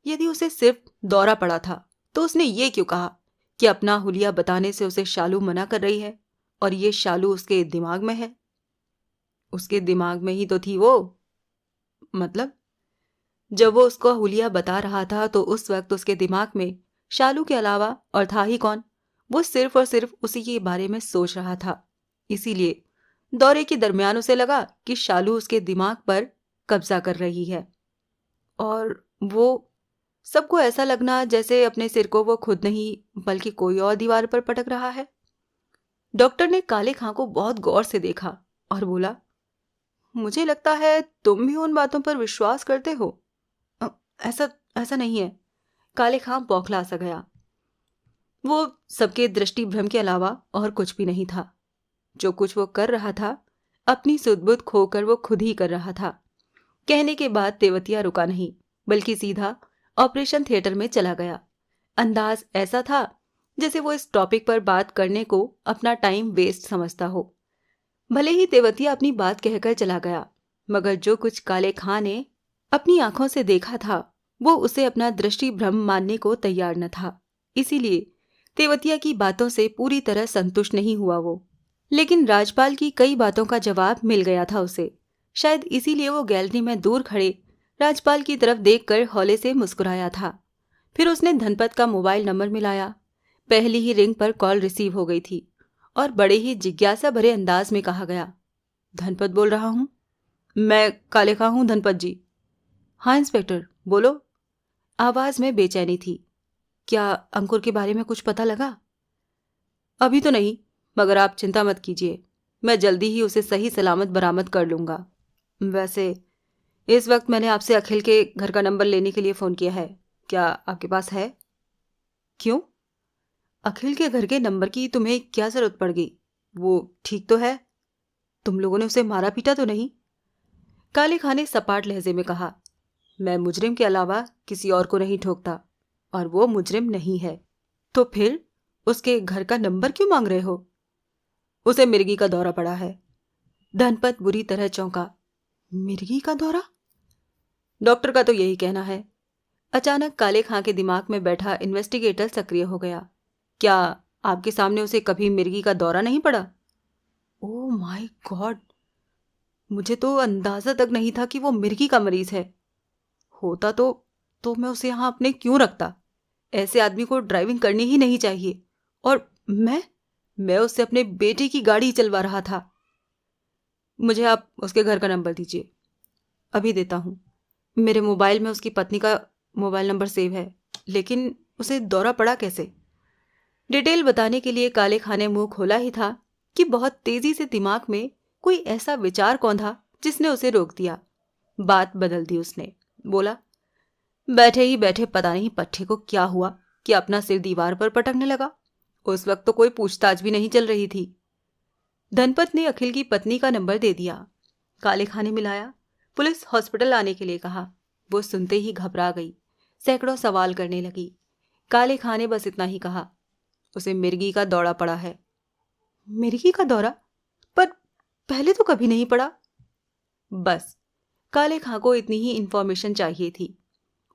यदि उसे सिर्फ दौरा पड़ा था तो उसने ये क्यों कहा कि अपना हुलिया बताने से उसे शालू मना कर रही है और ये शालू उसके दिमाग में है? उसके दिमाग में ही तो थी वो। मतलब? जब वो उसको हुलिया बता रहा था तो उस वक्त उसके दिमाग में शालू के अलावा और था ही कौन? वो सिर्फ और सिर्फ उसी के बारे में सोच रहा था। इसीलिए दौरे के दरमियान उसे लगा कि शालू उसके दिमाग पर कब्जा कर रही है, और वो सबको ऐसा लगना जैसे अपने सिर को वो खुद नहीं बल्कि कोई और दीवार पर पटक रहा है। डॉक्टर ने काले खां को बहुत गौर से देखा और बोला, मुझे लगता है तुम भी उन बातों पर विश्वास करते हो। ऐसा ऐसा नहीं है। काले खां बौखला सा गया। वो सबके दृष्टि भ्रम के अलावा और कुछ भी नहीं था। जो कुछ वो कर रहा था अपनी सुध-बुध खोकर वो खुद ही कर रहा था। कहने के बाद तेवतिया रुका नहीं, बल्कि सीधा ऑपरेशन थिएटर में चला गया। अंदाज ऐसा था जैसे वो इस टॉपिक पर बात करने को अपना टाइम वेस्ट समझता हो। भले ही तेवतिया अपनी बात कहकर चला गया, मगर जो कुछ काले खां ने अपनी आंखों से देखा था वो उसे अपना दृष्टि भ्रम मानने को तैयार न था। इसीलिए तेवतिया की बातों से पूरी तरह संतुष्ट नहीं हुआ वो। लेकिन राजपाल की कई बातों का जवाब मिल गया था उसे। शायद इसीलिए वो गैलरी में दूर खड़े राजपाल की तरफ देखकर हौले से मुस्कुराया था। फिर उसने धनपत का मोबाइल नंबर मिलाया। पहली ही रिंग पर कॉल रिसीव हो गई थी और बड़े ही जिज्ञासा भरे अंदाज में कहा गया, धनपत बोल रहा हूँ। मैं काले खां हूँ धनपत जी। हाँ इंस्पेक्टर, बोलो। आवाज में बेचैनी थी। क्या अंकुर के बारे में कुछ पता लगा? अभी तो नहीं, मगर आप चिंता मत कीजिए, मैं जल्दी ही उसे सही सलामत बरामद कर लूंगा। वैसे इस वक्त मैंने आपसे अखिल के घर का नंबर लेने के लिए फ़ोन किया है। क्या आपके पास है? क्यों? अखिल के घर के नंबर की तुम्हें क्या ज़रूरत पड़ गई? वो ठीक तो है? तुम लोगों ने उसे मारा पीटा तो नहीं? काले खां ने सपाट लहजे में कहा, मैं मुजरिम के अलावा किसी और को नहीं ठोकता, और वो मुजरिम नहीं है। तो फिर उसके घर का नंबर क्यों मांग रहे हो? उसे मिर्गी का दौरा पड़ा है। धनपत बुरी तरह चौंका। मिर्गी का दौरा? डॉक्टर का तो यही कहना है। अचानक काले खां के दिमाग में बैठा इन्वेस्टिगेटर सक्रिय हो गया। क्या आपके सामने उसे कभी मिर्गी का दौरा नहीं पड़ा? ओह माय गॉड, मुझे तो अंदाजा तक नहीं था कि वो मिर्गी का मरीज है। होता तो मैं उसे यहाँ अपने क्यों रखता? ऐसे आदमी को ड्राइविंग करनी ही नहीं चाहिए। और मैं उससे अपने बेटे की गाड़ी चलवा रहा था। मुझे आप उसके घर का नंबर दीजिए। अभी देता हूँ। मेरे मोबाइल में उसकी पत्नी का मोबाइल नंबर सेव है, लेकिन उसे दौरा पड़ा कैसे? डिटेल बताने के लिए काले खां ने मुंह खोला ही था कि बहुत तेजी से दिमाग में कोई ऐसा विचार कौंधा जिसने उसे रोक दिया। बात बदल दी उसने। बोला, बैठे ही बैठे पता नहीं पट्टे को क्या हुआ कि अपना सिर दीवार पर पटकने लगा। उस वक्त तो कोई पूछताछ भी नहीं चल रही थी। धनपत ने अखिल की पत्नी का नंबर दे दिया। काले खां ने मिलाया। पुलिस हॉस्पिटल आने के लिए कहा। वो सुनते ही घबरा गई, सैकड़ों सवाल करने लगी। काले खां ने बस इतना ही कहा, उसे मिर्गी का दौरा पड़ा है। मिर्गी का दौरा? पर पहले तो कभी नहीं पड़ा। बस काले खां को इतनी ही इंफॉर्मेशन चाहिए थी।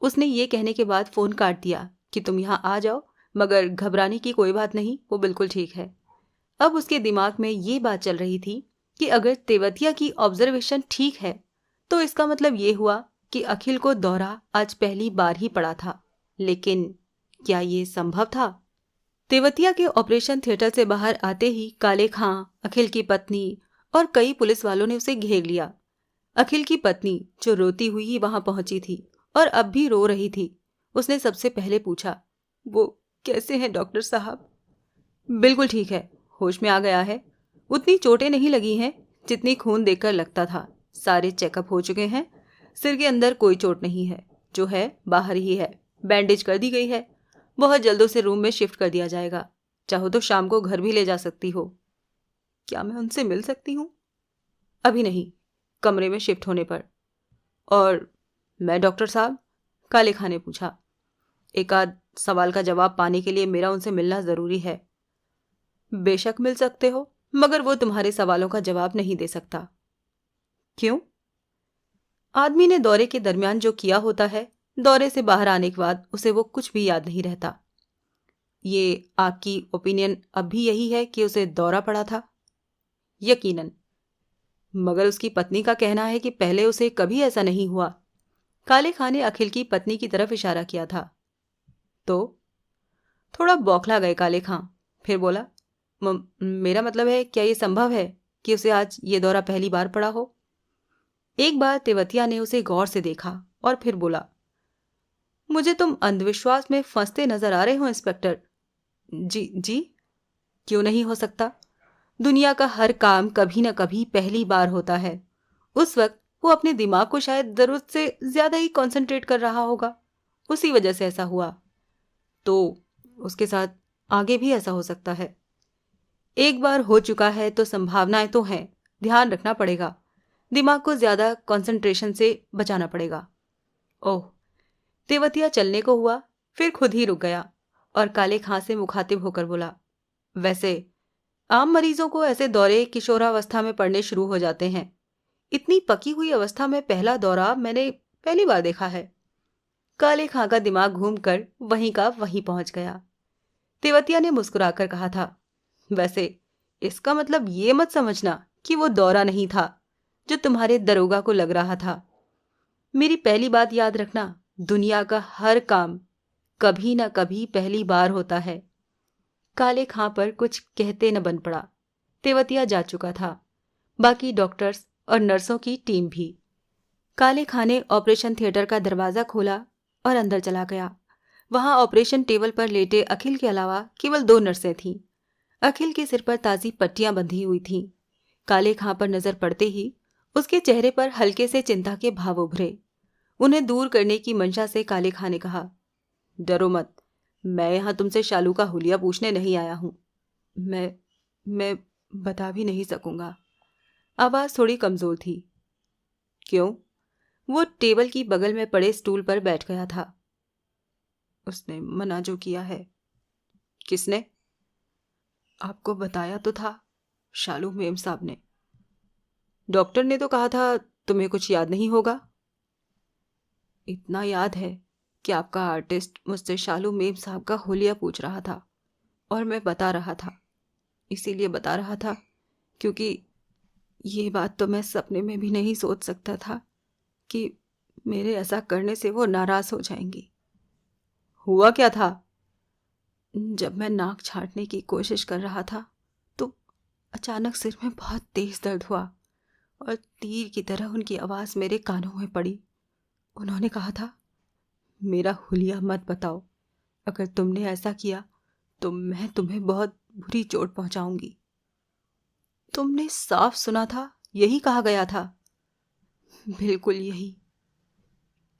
उसने ये कहने के बाद फोन काट दिया कि तुम यहाँ आ जाओ, मगर घबराने की कोई बात नहीं, वो बिल्कुल ठीक है। अब उसके दिमाग में ये बात चल रही थी कि अगर तेवतिया की ऑब्जर्वेशन ठीक है तो इसका मतलब ये हुआ कि अखिल को दौरा आज पहली बार ही पड़ा था। लेकिन क्या ये संभव था? तेवतिया के ऑपरेशन थिएटर से बाहर आते ही काले खां, अखिल की पत्नी और कई पुलिस वालों ने उसे घेर लिया। अखिल की पत्नी, जो रोती हुई ही वहां पहुंची थी और अब भी रो रही थी, उसने सबसे पहले पूछा, वो कैसे हैं डॉक्टर साहब? बिल्कुल ठीक है, होश में आ गया है। उतनी चोटें नहीं लगी हैं जितनी खून देखकर लगता था। सारे चेकअप हो चुके हैं। सिर के अंदर कोई चोट नहीं है, जो है बाहर ही है। बैंडेज कर दी गई है। बहुत जल्द उसे रूम में शिफ्ट कर दिया जाएगा। चाहो तो शाम को घर भी ले जा सकती हो। क्या मैं उनसे मिल सकती हूँ? अभी नहीं, कमरे में शिफ्ट होने पर। और मैं डॉक्टर साहब? काले खां ने पूछा। एक आध सवाल का जवाब पाने के लिए मेरा उनसे मिलना जरूरी है। बेशक मिल सकते हो, मगर वो तुम्हारे सवालों का जवाब नहीं दे सकता। क्यों? आदमी ने दौरे के दरमियान जो किया होता है, दौरे से बाहर आने के बाद उसे वो कुछ भी याद नहीं रहता। ये आपकी ओपिनियन अब भी यही है कि उसे दौरा पड़ा था? यकीनन। मगर उसकी पत्नी का कहना है कि पहले उसे कभी ऐसा नहीं हुआ। काले खां ने अखिल की पत्नी की तरफ इशारा किया था। तो थोड़ा बौखला गए काले खां। फिर बोला, मेरा मतलब है, क्या ये संभव है कि उसे आज ये दौरा पहली बार पड़ा हो? एक बार तेवतिया ने उसे गौर से देखा और फिर बोला, मुझे तुम अंधविश्वास में फंसते नजर आ रहे हो इंस्पेक्टर। जी जी, क्यों नहीं हो सकता? दुनिया का हर काम कभी न कभी पहली बार होता है। उस वक्त वो अपने दिमाग को शायद जरूरत से ज्यादा ही कंसंट्रेट कर रहा होगा, उसी वजह से ऐसा हुआ। तो उसके साथ आगे भी ऐसा हो सकता है। एक बार हो चुका है तो संभावनाएं तो हैं, ध्यान रखना पड़ेगा। दिमाग को ज्यादा कंसंट्रेशन से बचाना पड़ेगा। ओह। तेवतिया चलने को हुआ, फिर खुद ही रुक गया और काले खां से मुखातिब होकर बोला, वैसे आम मरीजों को ऐसे दौरे किशोरावस्था में पड़ने शुरू हो जाते हैं। इतनी पकी हुई अवस्था में पहला दौरा मैंने पहली बार देखा है। काले खां का दिमाग घूमकर वहीं का वहीं पहुंच गया। तेवतिया ने मुस्कुराकर कहा था, वैसे इसका मतलब ये मत समझना कि वो दौरा नहीं था जो तुम्हारे दरोगा को लग रहा था। मेरी पहली बात याद रखना, दुनिया का हर काम कभी न कभी पहली बार होता है। काले खां पर कुछ कहते न बन पड़ा। तेवतिया जा चुका था, बाकी डॉक्टर्स और नर्सों की टीम भी। काले खां ने ऑपरेशन थिएटर का दरवाजा खोला और अंदर चला गया। वहां ऑपरेशन टेबल पर लेटे अखिल के अलावा केवल 2 नर्सें थीं। अखिल के सिर पर ताजी पट्टियां बंधी हुई थीं। काले खां पर नजर पड़ते ही उसके चेहरे पर हल्के से चिंता के भाव उभरे। उन्हें दूर करने की मंशा से काले खां ने कहा, डरो मत, मैं यहां तुमसे शालू का हुलिया पूछने नहीं आया हूं। मैं बता भी नहीं सकूंगा। आवाज थोड़ी कमजोर थी। क्यों? वो टेबल की बगल में पड़े स्टूल पर बैठ गया था। उसने मना जो किया है। किसने? आपको बताया तो था, शालू मेम साहब ने। डॉक्टर ने तो कहा था तुम्हें कुछ याद नहीं होगा। इतना याद है कि आपका आर्टिस्ट मुझसे शालू मेम साहब का हुलिया पूछ रहा था और मैं बता रहा था। इसीलिए बता रहा था क्योंकि ये बात तो मैं सपने में भी नहीं सोच सकता था कि मेरे ऐसा करने से वो नाराज हो जाएंगी। हुआ क्या था? जब मैं नाक छांटने की कोशिश कर रहा था तो अचानक सिर में बहुत तेज दर्द हुआ और तीर की तरह उनकी आवाज मेरे कानों में पड़ी। उन्होंने कहा था, मेरा हुलिया मत बताओ, अगर तुमने ऐसा किया तो मैं तुम्हें बहुत बुरी चोट पहुंचाऊंगी। तुमने साफ सुना था, यही कहा गया था। बिल्कुल यही।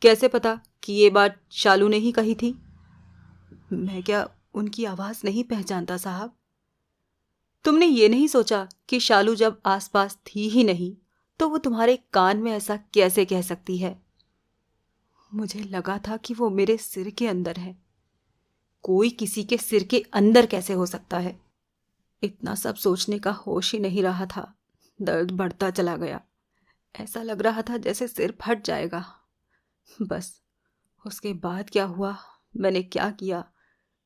कैसे पता कि ये बात शालू ने ही कही थी? मैं क्या उनकी आवाज नहीं पहचानता साहब? तुमने ये नहीं सोचा कि शालू जब आसपास थी ही नहीं तो वो तुम्हारे कान में ऐसा कैसे कह सकती है? मुझे लगा था कि वो मेरे सिर के अंदर है। कोई किसी के सिर के अंदर कैसे हो सकता है? इतना सब सोचने का होश ही नहीं रहा था। दर्द बढ़ता चला गया। ऐसा लग रहा था जैसे सिर फट जाएगा। बस उसके बाद क्या हुआ, मैंने क्या किया,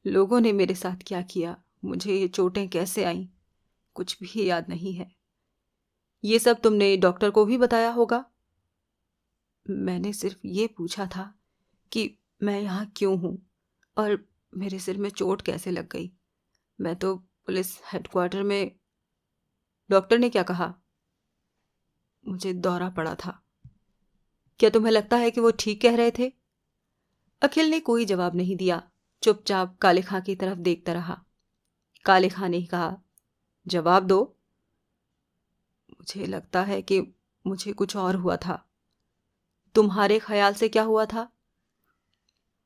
लोगों ने मेरे साथ क्या किया, मुझे ये चोटें कैसे आईं, कुछ भी याद नहीं है। ये सब तुमने डॉक्टर को भी बताया होगा? मैंने सिर्फ ये पूछा था कि मैं यहाँ क्यों हूँ और मेरे सिर में चोट कैसे लग गई। मैं तो पुलिस हेडक्वार्टर में। डॉक्टर ने क्या कहा? मुझे दौरा पड़ा था। क्या तुम्हें लगता है कि वो ठीक कह रहे थे? अखिल ने कोई जवाब नहीं दिया, चुपचाप काले खां की तरफ देखता रहा। काले खां ने ही कहा, जवाब दो। मुझे लगता है कि मुझे कुछ और हुआ था। तुम्हारे ख्याल से क्या हुआ था?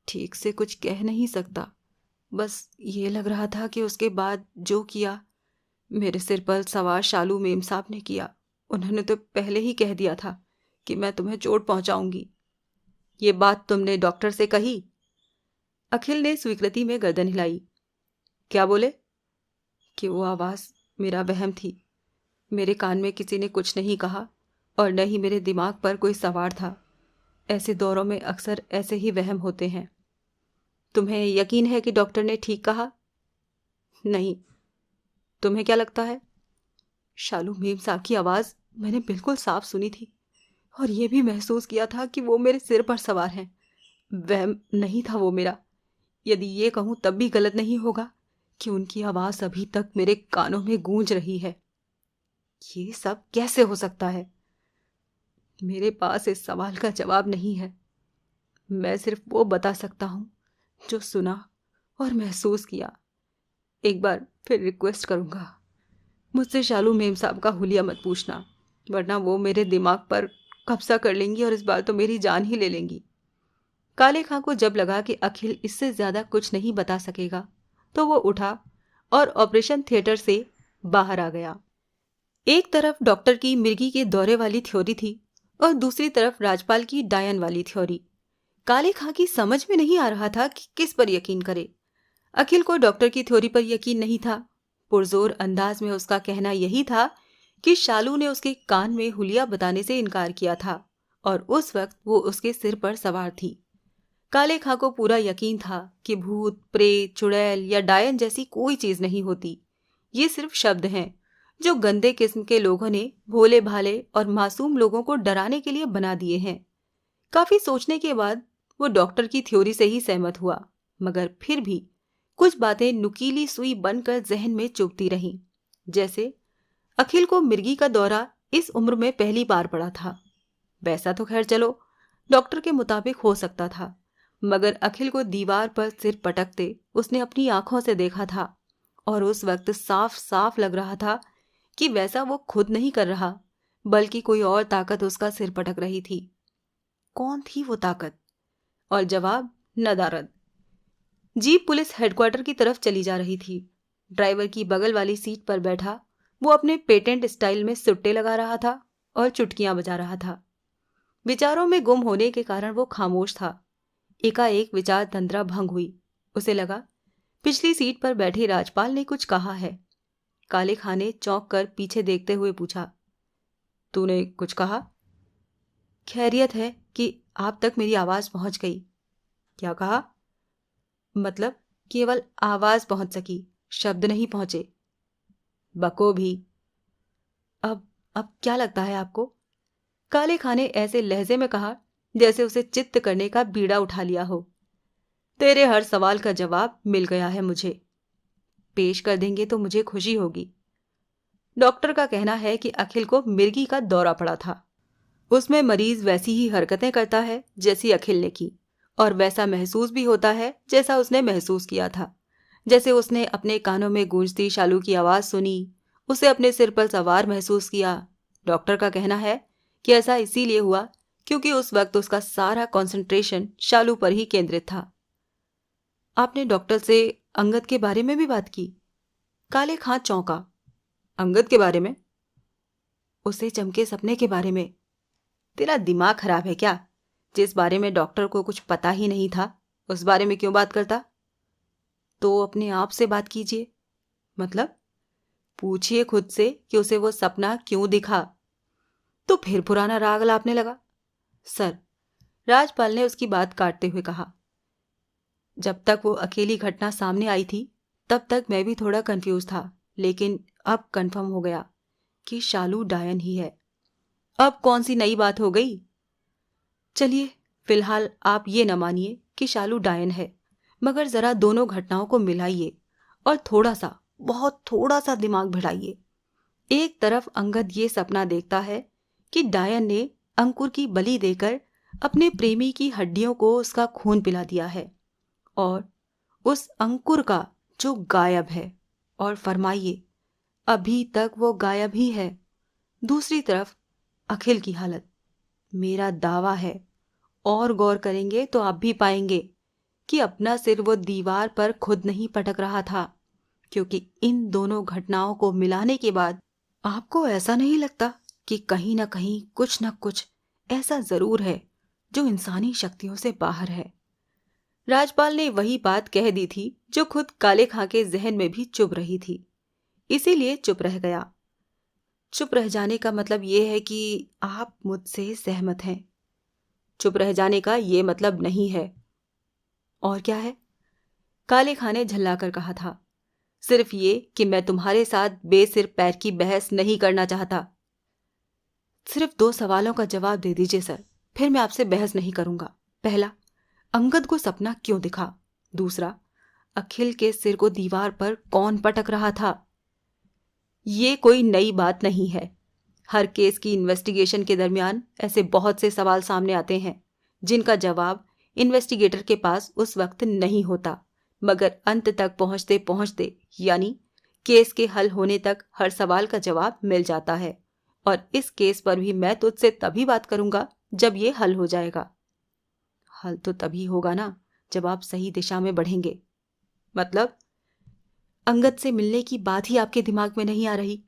ठीक से कुछ कह नहीं सकता, बस ये लग रहा था कि उसके बाद जो किया मेरे सिर पर सवार शालू मेम साहब ने किया। उन्होंने तो पहले ही कह दिया था कि मैं तुम्हें चोट पहुंचाऊंगी। ये बात तुमने डॉक्टर से कही? अखिल ने स्वीकृति में गर्दन हिलाई। क्या बोले? कि वो आवाज़ मेरा वहम थी। मेरे कान में किसी ने कुछ नहीं कहा और न ही मेरे दिमाग पर कोई सवार था। ऐसे दौरों में अक्सर ऐसे ही वहम होते हैं। तुम्हें यकीन है कि डॉक्टर ने ठीक कहा? नहीं। तुम्हें क्या लगता है? शालू मेम साहब की आवाज़ मैंने बिल्कुल साफ सुनी थी और ये भी महसूस किया था कि वो मेरे सिर पर सवार हैं। वहम नहीं था वो मेरा। यदि ये कहूँ तब भी गलत नहीं होगा कि उनकी आवाज़ अभी तक मेरे कानों में गूंज रही है। ये सब कैसे हो सकता है? मेरे पास इस सवाल का जवाब नहीं है। मैं सिर्फ वो बता सकता हूँ जो सुना और महसूस किया। एक बार फिर रिक्वेस्ट करूँगा, मुझसे शालू मेम साहब का हुलिया मत पूछना, वरना वो मेरे दिमाग पर कब्जा कर लेंगी और इस बार तो मेरी जान ही ले लेंगी। काले खां को जब लगा कि अखिल इससे ज़्यादा कुछ नहीं बता सकेगा तो वो उठा और ऑपरेशन थिएटर से बाहर आ गया। एक तरफ डॉक्टर की मिर्गी के दौरे वाली थ्योरी थी और दूसरी तरफ राजपाल की डायन वाली थ्योरी। काले खां की समझ में नहीं आ रहा था कि किस पर यकीन करे। अखिल को डॉक्टर की थ्योरी पर यकीन नहीं था। पुरजोर अंदाज में उसका कहना यही था कि शालू ने उसके कान में हुलिया बताने से इनकार किया था और उस वक्त वो उसके सिर पर सवार थी। काले खां को पूरा यकीन था कि भूत, प्रेत, चुड़ैल या डायन जैसी कोई चीज नहीं होती। ये सिर्फ शब्द हैं जो गंदे किस्म के लोगों ने भोले भाले और मासूम लोगों को डराने के लिए बना दिए हैं। काफी सोचने के बाद वो डॉक्टर की थ्योरी से ही सहमत हुआ, मगर फिर भी कुछ बातें नुकीली सुई बनकर जहन में चुभती रहीं। जैसे अखिल को मिर्गी का दौरा इस उम्र में पहली बार पड़ा था। वैसा तो खैर चलो डॉक्टर के मुताबिक हो सकता था, मगर अखिल को दीवार पर सिर पटकते उसने अपनी आंखों से देखा था और उस वक्त साफ साफ लग रहा था कि वैसा वो खुद नहीं कर रहा, बल्कि कोई और ताकत उसका सिर पटक रही थी। कौन थी वो ताकत? और जवाब नदारद। जीप पुलिस हेडक्वार्टर की तरफ चली जा रही थी। ड्राइवर की बगल वाली सीट पर बैठा वो अपने पेटेंट स्टाइल में सुट्टे लगा रहा था और चुटकियां बजा रहा था। विचारों में गुम होने के कारण वो खामोश था। एकाएक विचार तंद्रा भंग हुई। उसे लगा पिछली सीट पर बैठे राजपाल ने कुछ कहा है। काले खां ने चौंक कर पीछे देखते हुए पूछा, तूने कुछ कहा? खैरियत है कि आप तक मेरी आवाज पहुंच गई। क्या कहा? मतलब केवल आवाज पहुंच सकी, शब्द नहीं पहुंचे। बको भी। अब क्या लगता है आपको? काले खां ने ऐसे लहजे में कहा जैसे उसे चित्त करने का बीड़ा उठा लिया हो। तेरे हर सवाल का जवाब मिल गया है मुझे। पेश कर देंगे तो मुझे खुशी होगी। डॉक्टर का कहना है कि अखिल को मिर्गी का दौरा पड़ा था। उसमें मरीज वैसी ही हरकतें करता है जैसी अखिल ने की और वैसा महसूस भी होता है जैसा उसने महसूस किया था। जैसे उसने अपने कानों में गूंजती शालू की आवाज सुनी, उसे अपने सिर पर सवार महसूस किया। डॉक्टर का कहना है कि ऐसा इसीलिए हुआ क्योंकि उस वक्त उसका सारा कंसंट्रेशन शालू पर ही केंद्रित था। आपने डॉक्टर से अंगद के बारे में भी बात की? काले खां चौंका। अंगद के बारे में? उसे चमके सपने के बारे में। तेरा दिमाग खराब है क्या? जिस बारे में डॉक्टर को कुछ पता ही नहीं था उस बारे में क्यों बात करता? तो अपने आप से बात कीजिए। मतलब? पूछिए खुद से कि उसे वो सपना क्यों दिखा। तो फिर पुराना राग लापने लगा। सर, राजपाल ने उसकी बात काटते हुए कहा, जब तक वो अकेली घटना सामने आई थी तब तक मैं भी थोड़ा कंफ्यूज था, लेकिन अब कंफर्म हो गया कि शालू डायन ही है। अब कौन सी नई बात हो गई? चलिए फिलहाल आप ये न मानिए कि शालू डायन है, मगर जरा दोनों घटनाओं को मिलाइए और थोड़ा सा बहुत थोड़ा सा दिमाग भिड़ाइए। एक तरफ अंगद ये सपना देखता है कि डायन ने अंकुर की बलि देकर अपने प्रेमी की हड्डियों को उसका खून पिला दिया है, और उस अंकुर का जो गायब है, और फरमाइए अभी तक वो गायब ही है। दूसरी तरफ अखिल की हालत। मेरा दावा है, और गौर करेंगे तो आप भी पाएंगे कि अपना सिर वो दीवार पर खुद नहीं पटक रहा था, क्योंकि इन दोनों घटनाओं को मिलाने के बाद आपको ऐसा नहीं लगता कि कहीं ना कहीं कुछ न कुछ ऐसा जरूर है जो इंसानी शक्तियों से बाहर है। राजपाल ने वही बात कह दी थी जो खुद काले खां के जहन में भी चुभ रही थी, इसीलिए चुप रह गया। चुप रह जाने का मतलब ये है कि आप मुझसे सहमत हैं। चुप रह जाने का ये मतलब नहीं है। और क्या है? काले खां ने झल्लाकर कहा था। सिर्फ ये कि मैं तुम्हारे साथ बेसिर पैर की बहस नहीं करना चाहता। सिर्फ 2 सवालों का जवाब दे दीजिए सर, फिर मैं आपसे बहस नहीं करूंगा। पहला, अंगद को सपना क्यों दिखा? दूसरा, अखिल के सिर को दीवार पर कौन पटक रहा था? ये कोई नई बात नहीं है। हर केस की इन्वेस्टिगेशन के दरमियान ऐसे बहुत से सवाल सामने आते हैं जिनका जवाब इन्वेस्टिगेटर के पास उस वक्त नहीं होता, मगर अंत तक पहुंचते पहुंचते यानी केस के हल होने तक हर सवाल का जवाब मिल जाता है। और इस केस पर भी मैं तुझसे तभी बात करूंगा जब ये हल हो जाएगा। हल तो तभी होगा ना जब आप सही दिशा में बढ़ेंगे। मतलब? अंगद से मिलने की बात ही आपके दिमाग में नहीं आ रही?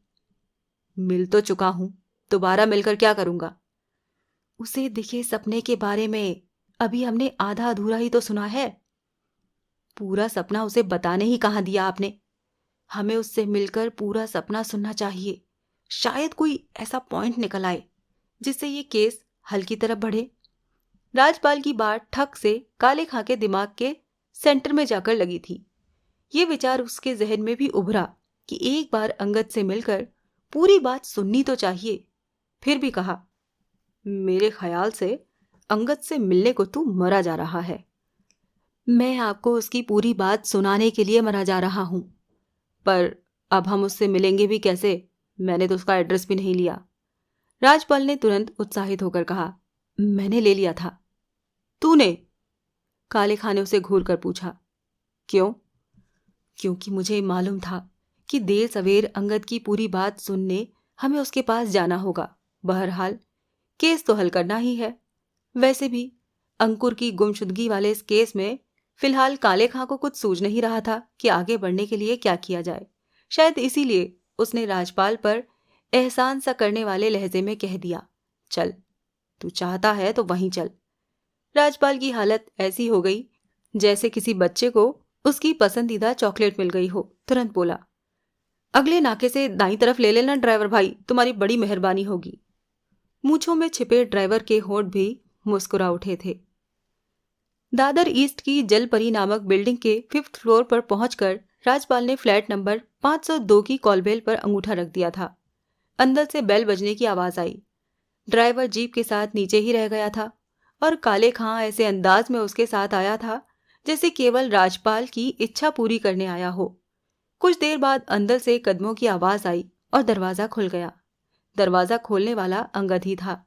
मिल तो चुका हूं, दोबारा मिलकर क्या करूंगा? उसे दिखे सपने के बारे में अभी हमने आधा अधूरा ही तो सुना है। पूरा सपना उसे बताने ही कहां दिया आपने? हमें उससे मिलकर पूरा सपना सुनना चाहिए। शायद कोई ऐसा पॉइंट निकल आए जिससे ये केस हल की तरफ बढ़े। राजपाल की बात ठक से काले खां के दिमाग के सेंटर में जाकर लगी थी। ये विचार उसके जहन में भी उभरा कि एक बार अंगद से मिलकर पूरी बात सुननी तो चाहिए। फिर भी कहा, मेरे ख्याल से अंगद से मिलने को तू मरा जा रहा है। मैं आपको उसकी पूरी बात सुनाने के लिए मरा जा रहा हूं, पर अब हम उससे मिलेंगे भी कैसे? मैंने तो उसका एड्रेस भी नहीं लिया। राजपाल ने तुरंत उत्साहित होकर कहा, मैंने ले लिया था। तूने? काले खां ने उसे घूर कर पूछा। क्यों? क्योंकि मुझे मालूम था कि देर सवेर अंगद की पूरी बात सुनने हमें उसके पास जाना होगा। बहरहाल केस तो हल करना ही है। वैसे भी अंकुर की गुमशुदगी वाले इस केस में फिलहाल काले खां को कुछ सूझ नहीं रहा था कि आगे बढ़ने के लिए क्या किया जाए। शायद इसीलिए उसने राजपाल पर एहसान सा करने वाले लहजे में कह दिया, चल, तू चाहता है तो वहीं चल। राजपाल की हालत ऐसी हो गई जैसे किसी बच्चे को उसकी पसंदीदा चॉकलेट मिल गई हो। तुरंत बोला, अगले नाके से दाईं तरफ ले लेना ड्राइवर भाई, तुम्हारी बड़ी मेहरबानी होगी। मूंछों में छिपे ड्राइवर के होंठ भी मुस्कुरा उठे थे। दादर ईस्ट की जलपरी नामक बिल्डिंग के 5th फ्लोर पर पहुंचकर राजपाल ने फ्लैट नंबर 502 की कॉलबेल पर अंगूठा रख दिया था। अंदर से बेल बजने की आवाज आई। ड्राइवर जीप के साथ नीचे ही रह गया था और काले खां ऐसे अंदाज में उसके साथ आया था जैसे केवल राजपाल की इच्छा पूरी करने आया हो। कुछ देर बाद अंदर से कदमों की आवाज आई और दरवाजा खुल गया। दरवाजा खोलने वाला अंगद ही था।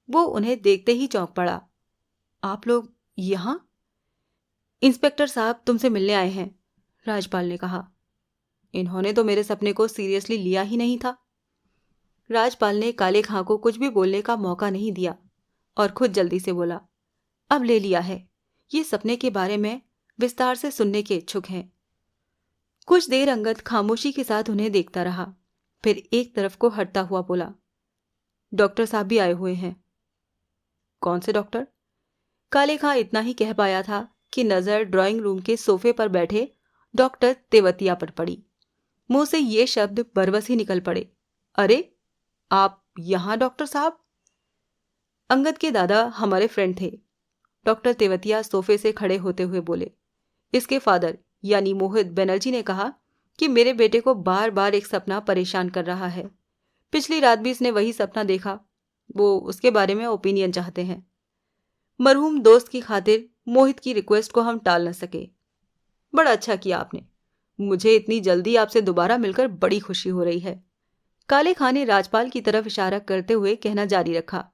वो उन्हें देखते ही चौंक पड़ा। आप लोग यहाँ? इंस्पेक्टर साहब तुमसे मिलने आए हैं, राजपाल ने कहा। इन्होंने तो मेरे सपने को सीरियसली लिया ही नहीं था। राजपाल ने काले खां को कुछ भी बोलने का मौका नहीं दिया और खुद जल्दी से बोला, अब ले लिया है। ये सपने के बारे में विस्तार से सुनने के इच्छुक हैं। कुछ देर अंगद खामोशी के साथ उन्हें देखता रहा, फिर एक तरफ को हटता हुआ बोला, डॉक्टर साहब भी आए हुए हैं। कौन से डॉक्टर? काले खां इतना ही कह पाया था कि नजर ड्राइंग रूम के सोफे पर बैठे डॉक्टर तेवतिया पर पड़ी। मुंह से ये शब्द बरबस ही निकल पड़े, अरे आप यहां डॉक्टर साहब? अंगद के दादा हमारे फ्रेंड थे। डॉक्टर तेवतिया सोफे से खड़े होते हुए बोले, इसके फादर यानी मोहित बनर्जी ने कहा कि मेरे बेटे को बार बार एक सपना परेशान कर रहा है। पिछली रात भी इसने वही सपना देखा। वो उसके बारे में ओपिनियन चाहते हैं। मरहूम दोस्त की खातिर मोहित की रिक्वेस्ट को हम टाल न सके। बड़ा अच्छा किया आपने। मुझे इतनी जल्दी आपसे दोबारा मिलकर बड़ी खुशी हो रही है। काले खां ने राजपाल की तरफ इशारा करते हुए कहना जारी रखा।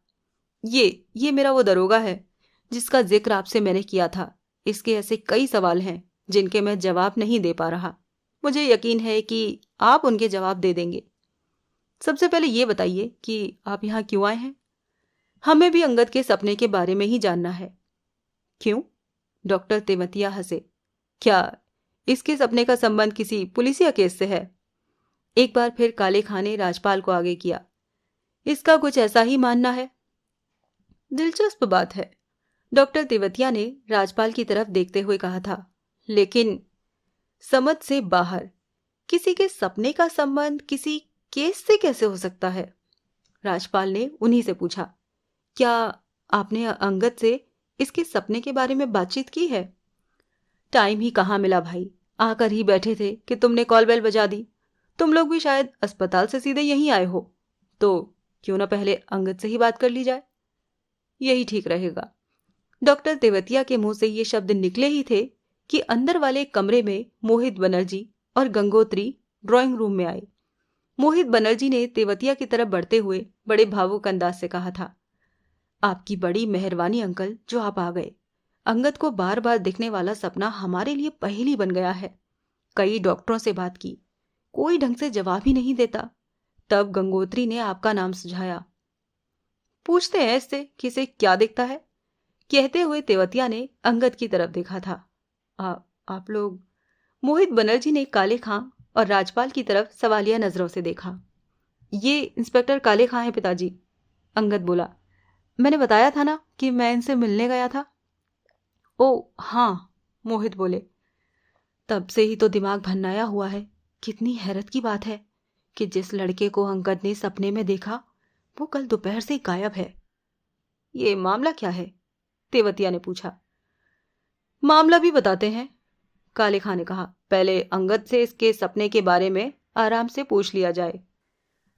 ये मेरा वो दरोगा है जिसका जिक्र आपसे मैंने किया था। इसके ऐसे कई सवाल हैं जिनके मैं जवाब नहीं दे पा रहा। मुझे यकीन है कि आप उनके जवाब दे देंगे। सबसे पहले ये बताइए कि आप यहाँ क्यों आए हैं? हमें भी अंगद के सपने के बारे में ही जानना है। क्यों? डॉक्टर तेवतिया हंसे। क्या इसके सपने का संबंध किसी पुलिसिया केस से है? एक बार फिर काले खां ने राजपाल को आगे किया। इसका कुछ ऐसा ही मानना है। दिलचस्प बात है, डॉक्टर तेवतिया ने राजपाल की तरफ देखते हुए कहा था। लेकिन समझ से बाहर किसी के सपने का संबंध किसी केस से कैसे हो सकता है? राजपाल ने उन्हीं से पूछा। क्या आपने अंगद से इसके सपने के बारे में बातचीत की है? टाइम ही कहाँ मिला भाई, आकर ही बैठे थे कि तुमने कॉल बेल बजा दी। तुम लोग भी शायद अस्पताल से सीधे यहीं आए हो, तो क्यों ना पहले अंगद से ही बात कर ली जाए। यही ठीक रहेगा। डॉक्टर तेवतिया के मुंह से ये शब्द निकले ही थे कि अंदर वाले कमरे में मोहित बनर्जी और गंगोत्री ड्राइंग रूम में आए। मोहित बनर्जी ने तेवतिया की तरफ बढ़ते हुए बड़े भावुक अंदाज से कहा था। आपकी बड़ी मेहरबानी अंकल जो आप आ गए। अंगद को बार बार दिखने वाला सपना हमारे लिए पहेली बन गया है। कई डॉक्टरों से बात की, कोई ढंग से जवाब ही नहीं देता। तब गंगोत्री ने आपका नाम सुझाया। पूछते हैं इससे कि इसे क्या दिखता है? कहते हुए तेवतिया ने अंगद की तरफ देखा था। आप लोग? मोहित बनर्जी ने काले खां और राजपाल की तरफ सवालिया नजरों से देखा। ये इंस्पेक्टर काले खां हैं पिताजी, अंगद बोला। मैंने बताया था ना कि मैं इनसे मिलने गया था। ओ हाँ, मोहित बोले। तब से ही तो दिमाग भन्नाया हुआ है। कितनी हैरत की बात है कि जिस लड़के को अंगद ने सपने में देखा वो कल दोपहर से गायब है। ये मामला क्या है? तेवतिया ने पूछा। मामला भी बताते हैं, काले खां ने कहा। पहले अंगद से इसके सपने के बारे में आराम से पूछ लिया जाए।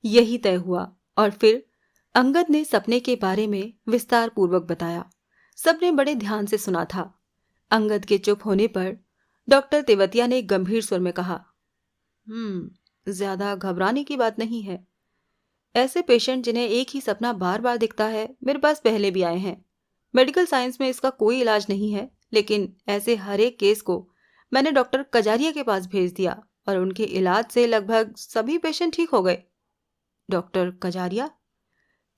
यही तय हुआ और फिर अंगद ने सपने के बारे में विस्तार पूर्वक बताया। सबने बड़े ध्यान से सुना था। अंगद के चुप होने पर डॉक्टर तेवतिया ने गंभीर स्वर में कहा, ज्यादा घबराने की बात नहीं है। ऐसे पेशेंट जिन्हें एक ही सपना बार बार दिखता है मेरे पास पहले भी आए हैं। मेडिकल साइंस में इसका कोई इलाज नहीं है, लेकिन ऐसे हर एक केस को मैंने डॉक्टर कजारिया के पास भेज दिया और उनके इलाज से लगभग सभी पेशेंट ठीक हो गए। डॉक्टर कजारिया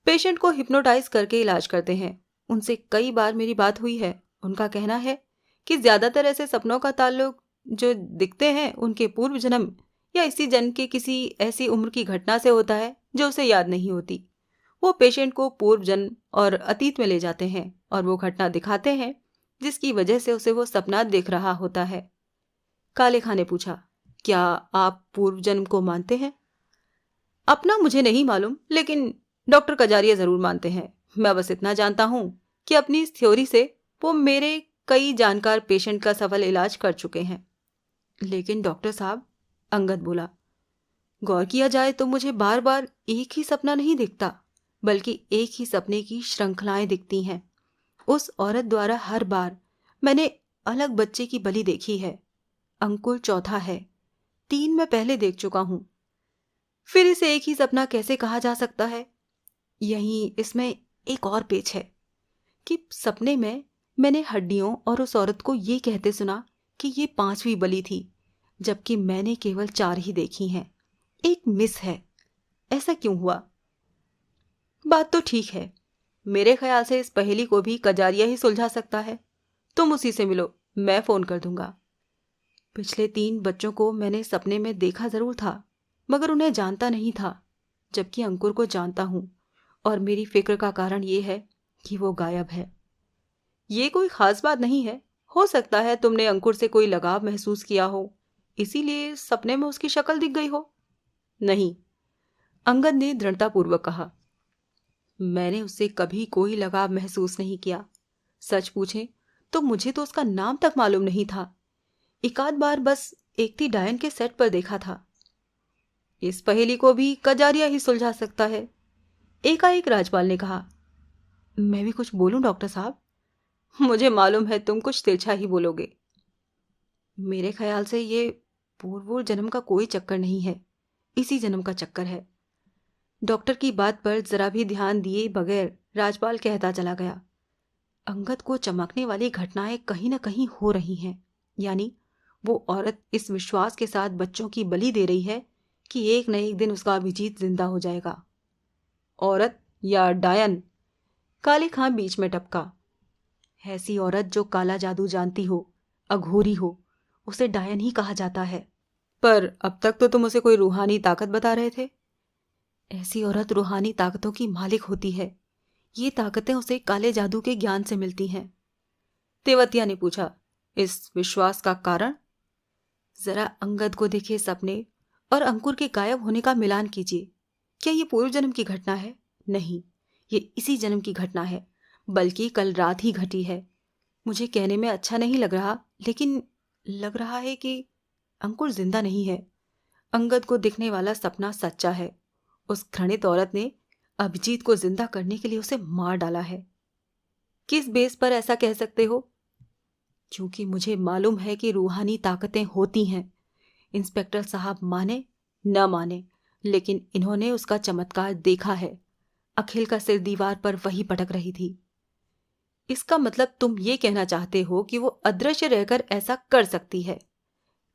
पेशेंट को हिप्नोटाइज करके इलाज करते हैं। उनसे कई बार मेरी बात हुई है। उनका कहना है कि ज्यादातर ऐसे सपनों का ताल्लुक जो दिखते हैं उनके पूर्व जन्म या इसी जन्म के किसी ऐसी उम्र की घटना से होता है जो उसे याद नहीं होती। वो पेशेंट को पूर्व जन्म और अतीत में ले जाते हैं और वो घटना दिखाते हैं जिसकी वजह से उसे वो सपना दिख रहा होता है। काले खां ने पूछा, क्या आप पूर्व जन्म को मानते हैं? अपना मुझे नहीं मालूम, लेकिन डॉक्टर कजारिया जरूर मानते हैं। मैं बस इतना जानता हूं कि अपनी इस थ्योरी से वो मेरे कई जानकार पेशेंट का सफल इलाज कर चुके हैं। लेकिन डॉक्टर साहब, अंगद बोला, गौर किया जाए तो मुझे बार बार एक ही सपना नहीं दिखता, बल्कि एक ही सपने की श्रृंखलाएं दिखती हैं। उस औरत द्वारा हर बार मैंने अलग बच्चे की बलि देखी है। अंकुर चौथा है, 3 मैं पहले देख चुका हूं। फिर इसे एक ही सपना कैसे कहा जा सकता है? यहीं इसमें एक और पेच है कि सपने में मैंने हड्डियों और उस औरत को ये कहते सुना कि ये 5वीं बलि थी, जबकि मैंने केवल 4 ही देखी हैं। एक मिस है। ऐसा क्यों हुआ? बात तो ठीक है। मेरे ख्याल से इस पहेली को भी कजारिया ही सुलझा सकता है। तुम उसी से मिलो, मैं फोन कर दूंगा। पिछले 3 बच्चों को मैंने सपने में देखा जरूर था, मगर उन्हें जानता नहीं था, जबकि अंकुर को जानता हूं और मेरी फिक्र का कारण यह है कि वो गायब है। ये कोई खास बात नहीं है। हो सकता है तुमने अंकुर से कोई लगाव महसूस किया हो, इसीलिए सपने में उसकी शक्ल दिख गई हो। नहीं, अंगद ने दृढ़तापूर्वक कहा। मैंने उससे कभी कोई लगाव महसूस नहीं किया। सच पूछें तो मुझे तो उसका नाम तक मालूम नहीं था। एक आध बार बस एकती डायन के सेट पर देखा था। इस पहेली को भी कजारिया ही सुलझा सकता है, एकाएक राजपाल ने कहा। मैं भी कुछ बोलूं डॉक्टर साहब? मुझे मालूम है तुम कुछ तिरछा ही बोलोगे। मेरे ख्याल से ये पूर्व जन्म का कोई चक्कर नहीं है, इसी जन्म का चक्कर है। डॉक्टर की बात पर जरा भी ध्यान दिए बगैर राजपाल कहता चला गया, अंगद को चमकने वाली घटनाएं कहीं न कहीं हो रही हैं। यानी वो औरत इस विश्वास के साथ बच्चों की बलि दे रही है कि एक न एक दिन उसका अभिजीत जिंदा हो जाएगा। औरत या डायन? काले खां बीच में टपका। ऐसी औरत जो काला जादू जानती हो, अघोरी हो, उसे डायन ही कहा जाता है। पर अब तक तो तुम उसे कोई रूहानी ताकत बता रहे थे। ऐसी औरत रूहानी ताकतों की मालिक होती है। ये ताकतें उसे काले जादू के ज्ञान से मिलती हैं। तेवतिया ने पूछा, इस विश्वास का कारण? जरा अंगद को देखे सपने और अंकुर के गायब होने का मिलान कीजिए। क्या ये पूर्व जन्म की घटना है? नहीं, ये इसी जन्म की घटना है, बल्कि कल रात ही घटी है। मुझे कहने में अच्छा नहीं लग रहा, लेकिन लग रहा है कि अंकुर जिंदा नहीं है। अंगद को दिखने वाला सपना सच्चा है। उस घृणित औरत ने अभिजीत को जिंदा करने के लिए उसे मार डाला है। किस बेस पर ऐसा कह सकते हो? क्योंकि मुझे मालूम है कि रूहानी ताकतें होती हैं। इंस्पेक्टर साहब माने न माने, लेकिन इन्होंने उसका चमत्कार देखा है। अखिल का सिर दीवार पर वही पटक रही थी। इसका मतलब तुम ये कहना चाहते हो कि वो अदृश्य रहकर ऐसा कर सकती है?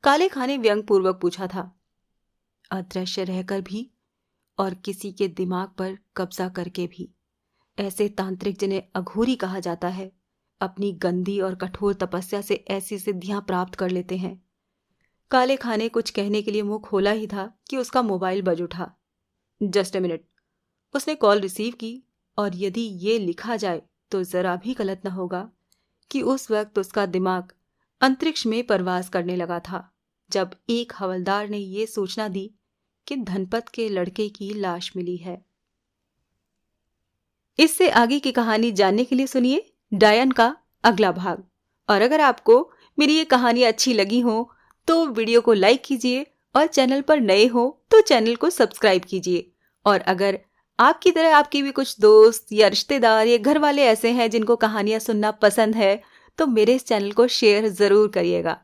काले खां ने व्यंग पूर्वक पूछा था। अदृश्य रहकर भी और किसी के दिमाग पर कब्जा करके भी। ऐसे तांत्रिक जिन्हें अघोरी कहा जाता है, अपनी गंदी और कठोर तपस्या से ऐसी सिद्धियां प्राप्त कर लेते हैं। काले खां ने कुछ कहने के लिए मुंह खोला ही था कि उसका मोबाइल बज उठा। Just a minute. उसने कॉल रिसीव की, और यदि ये लिखा जाए तो जरा भी गलत न होगा कि उस वक्त उसका दिमाग अंतरिक्ष में परवास करने लगा था, जब एक हवलदार ने ये सूचना दी कि धनपत के लड़के की लाश मिली है। इससे आगे की कहानी जानने के लिए सुनिए डायन का अगला भाग। और अगर आपको मेरी ये कहानी अच्छी लगी हो तो वीडियो को लाइक कीजिए, और चैनल पर नए हो तो चैनल को सब्सक्राइब कीजिए। और अगर आपकी तरह आपके भी कुछ दोस्त या रिश्तेदार या घर वाले ऐसे हैं जिनको कहानियां सुनना पसंद है, तो मेरे इस चैनल को शेयर जरूर करिएगा।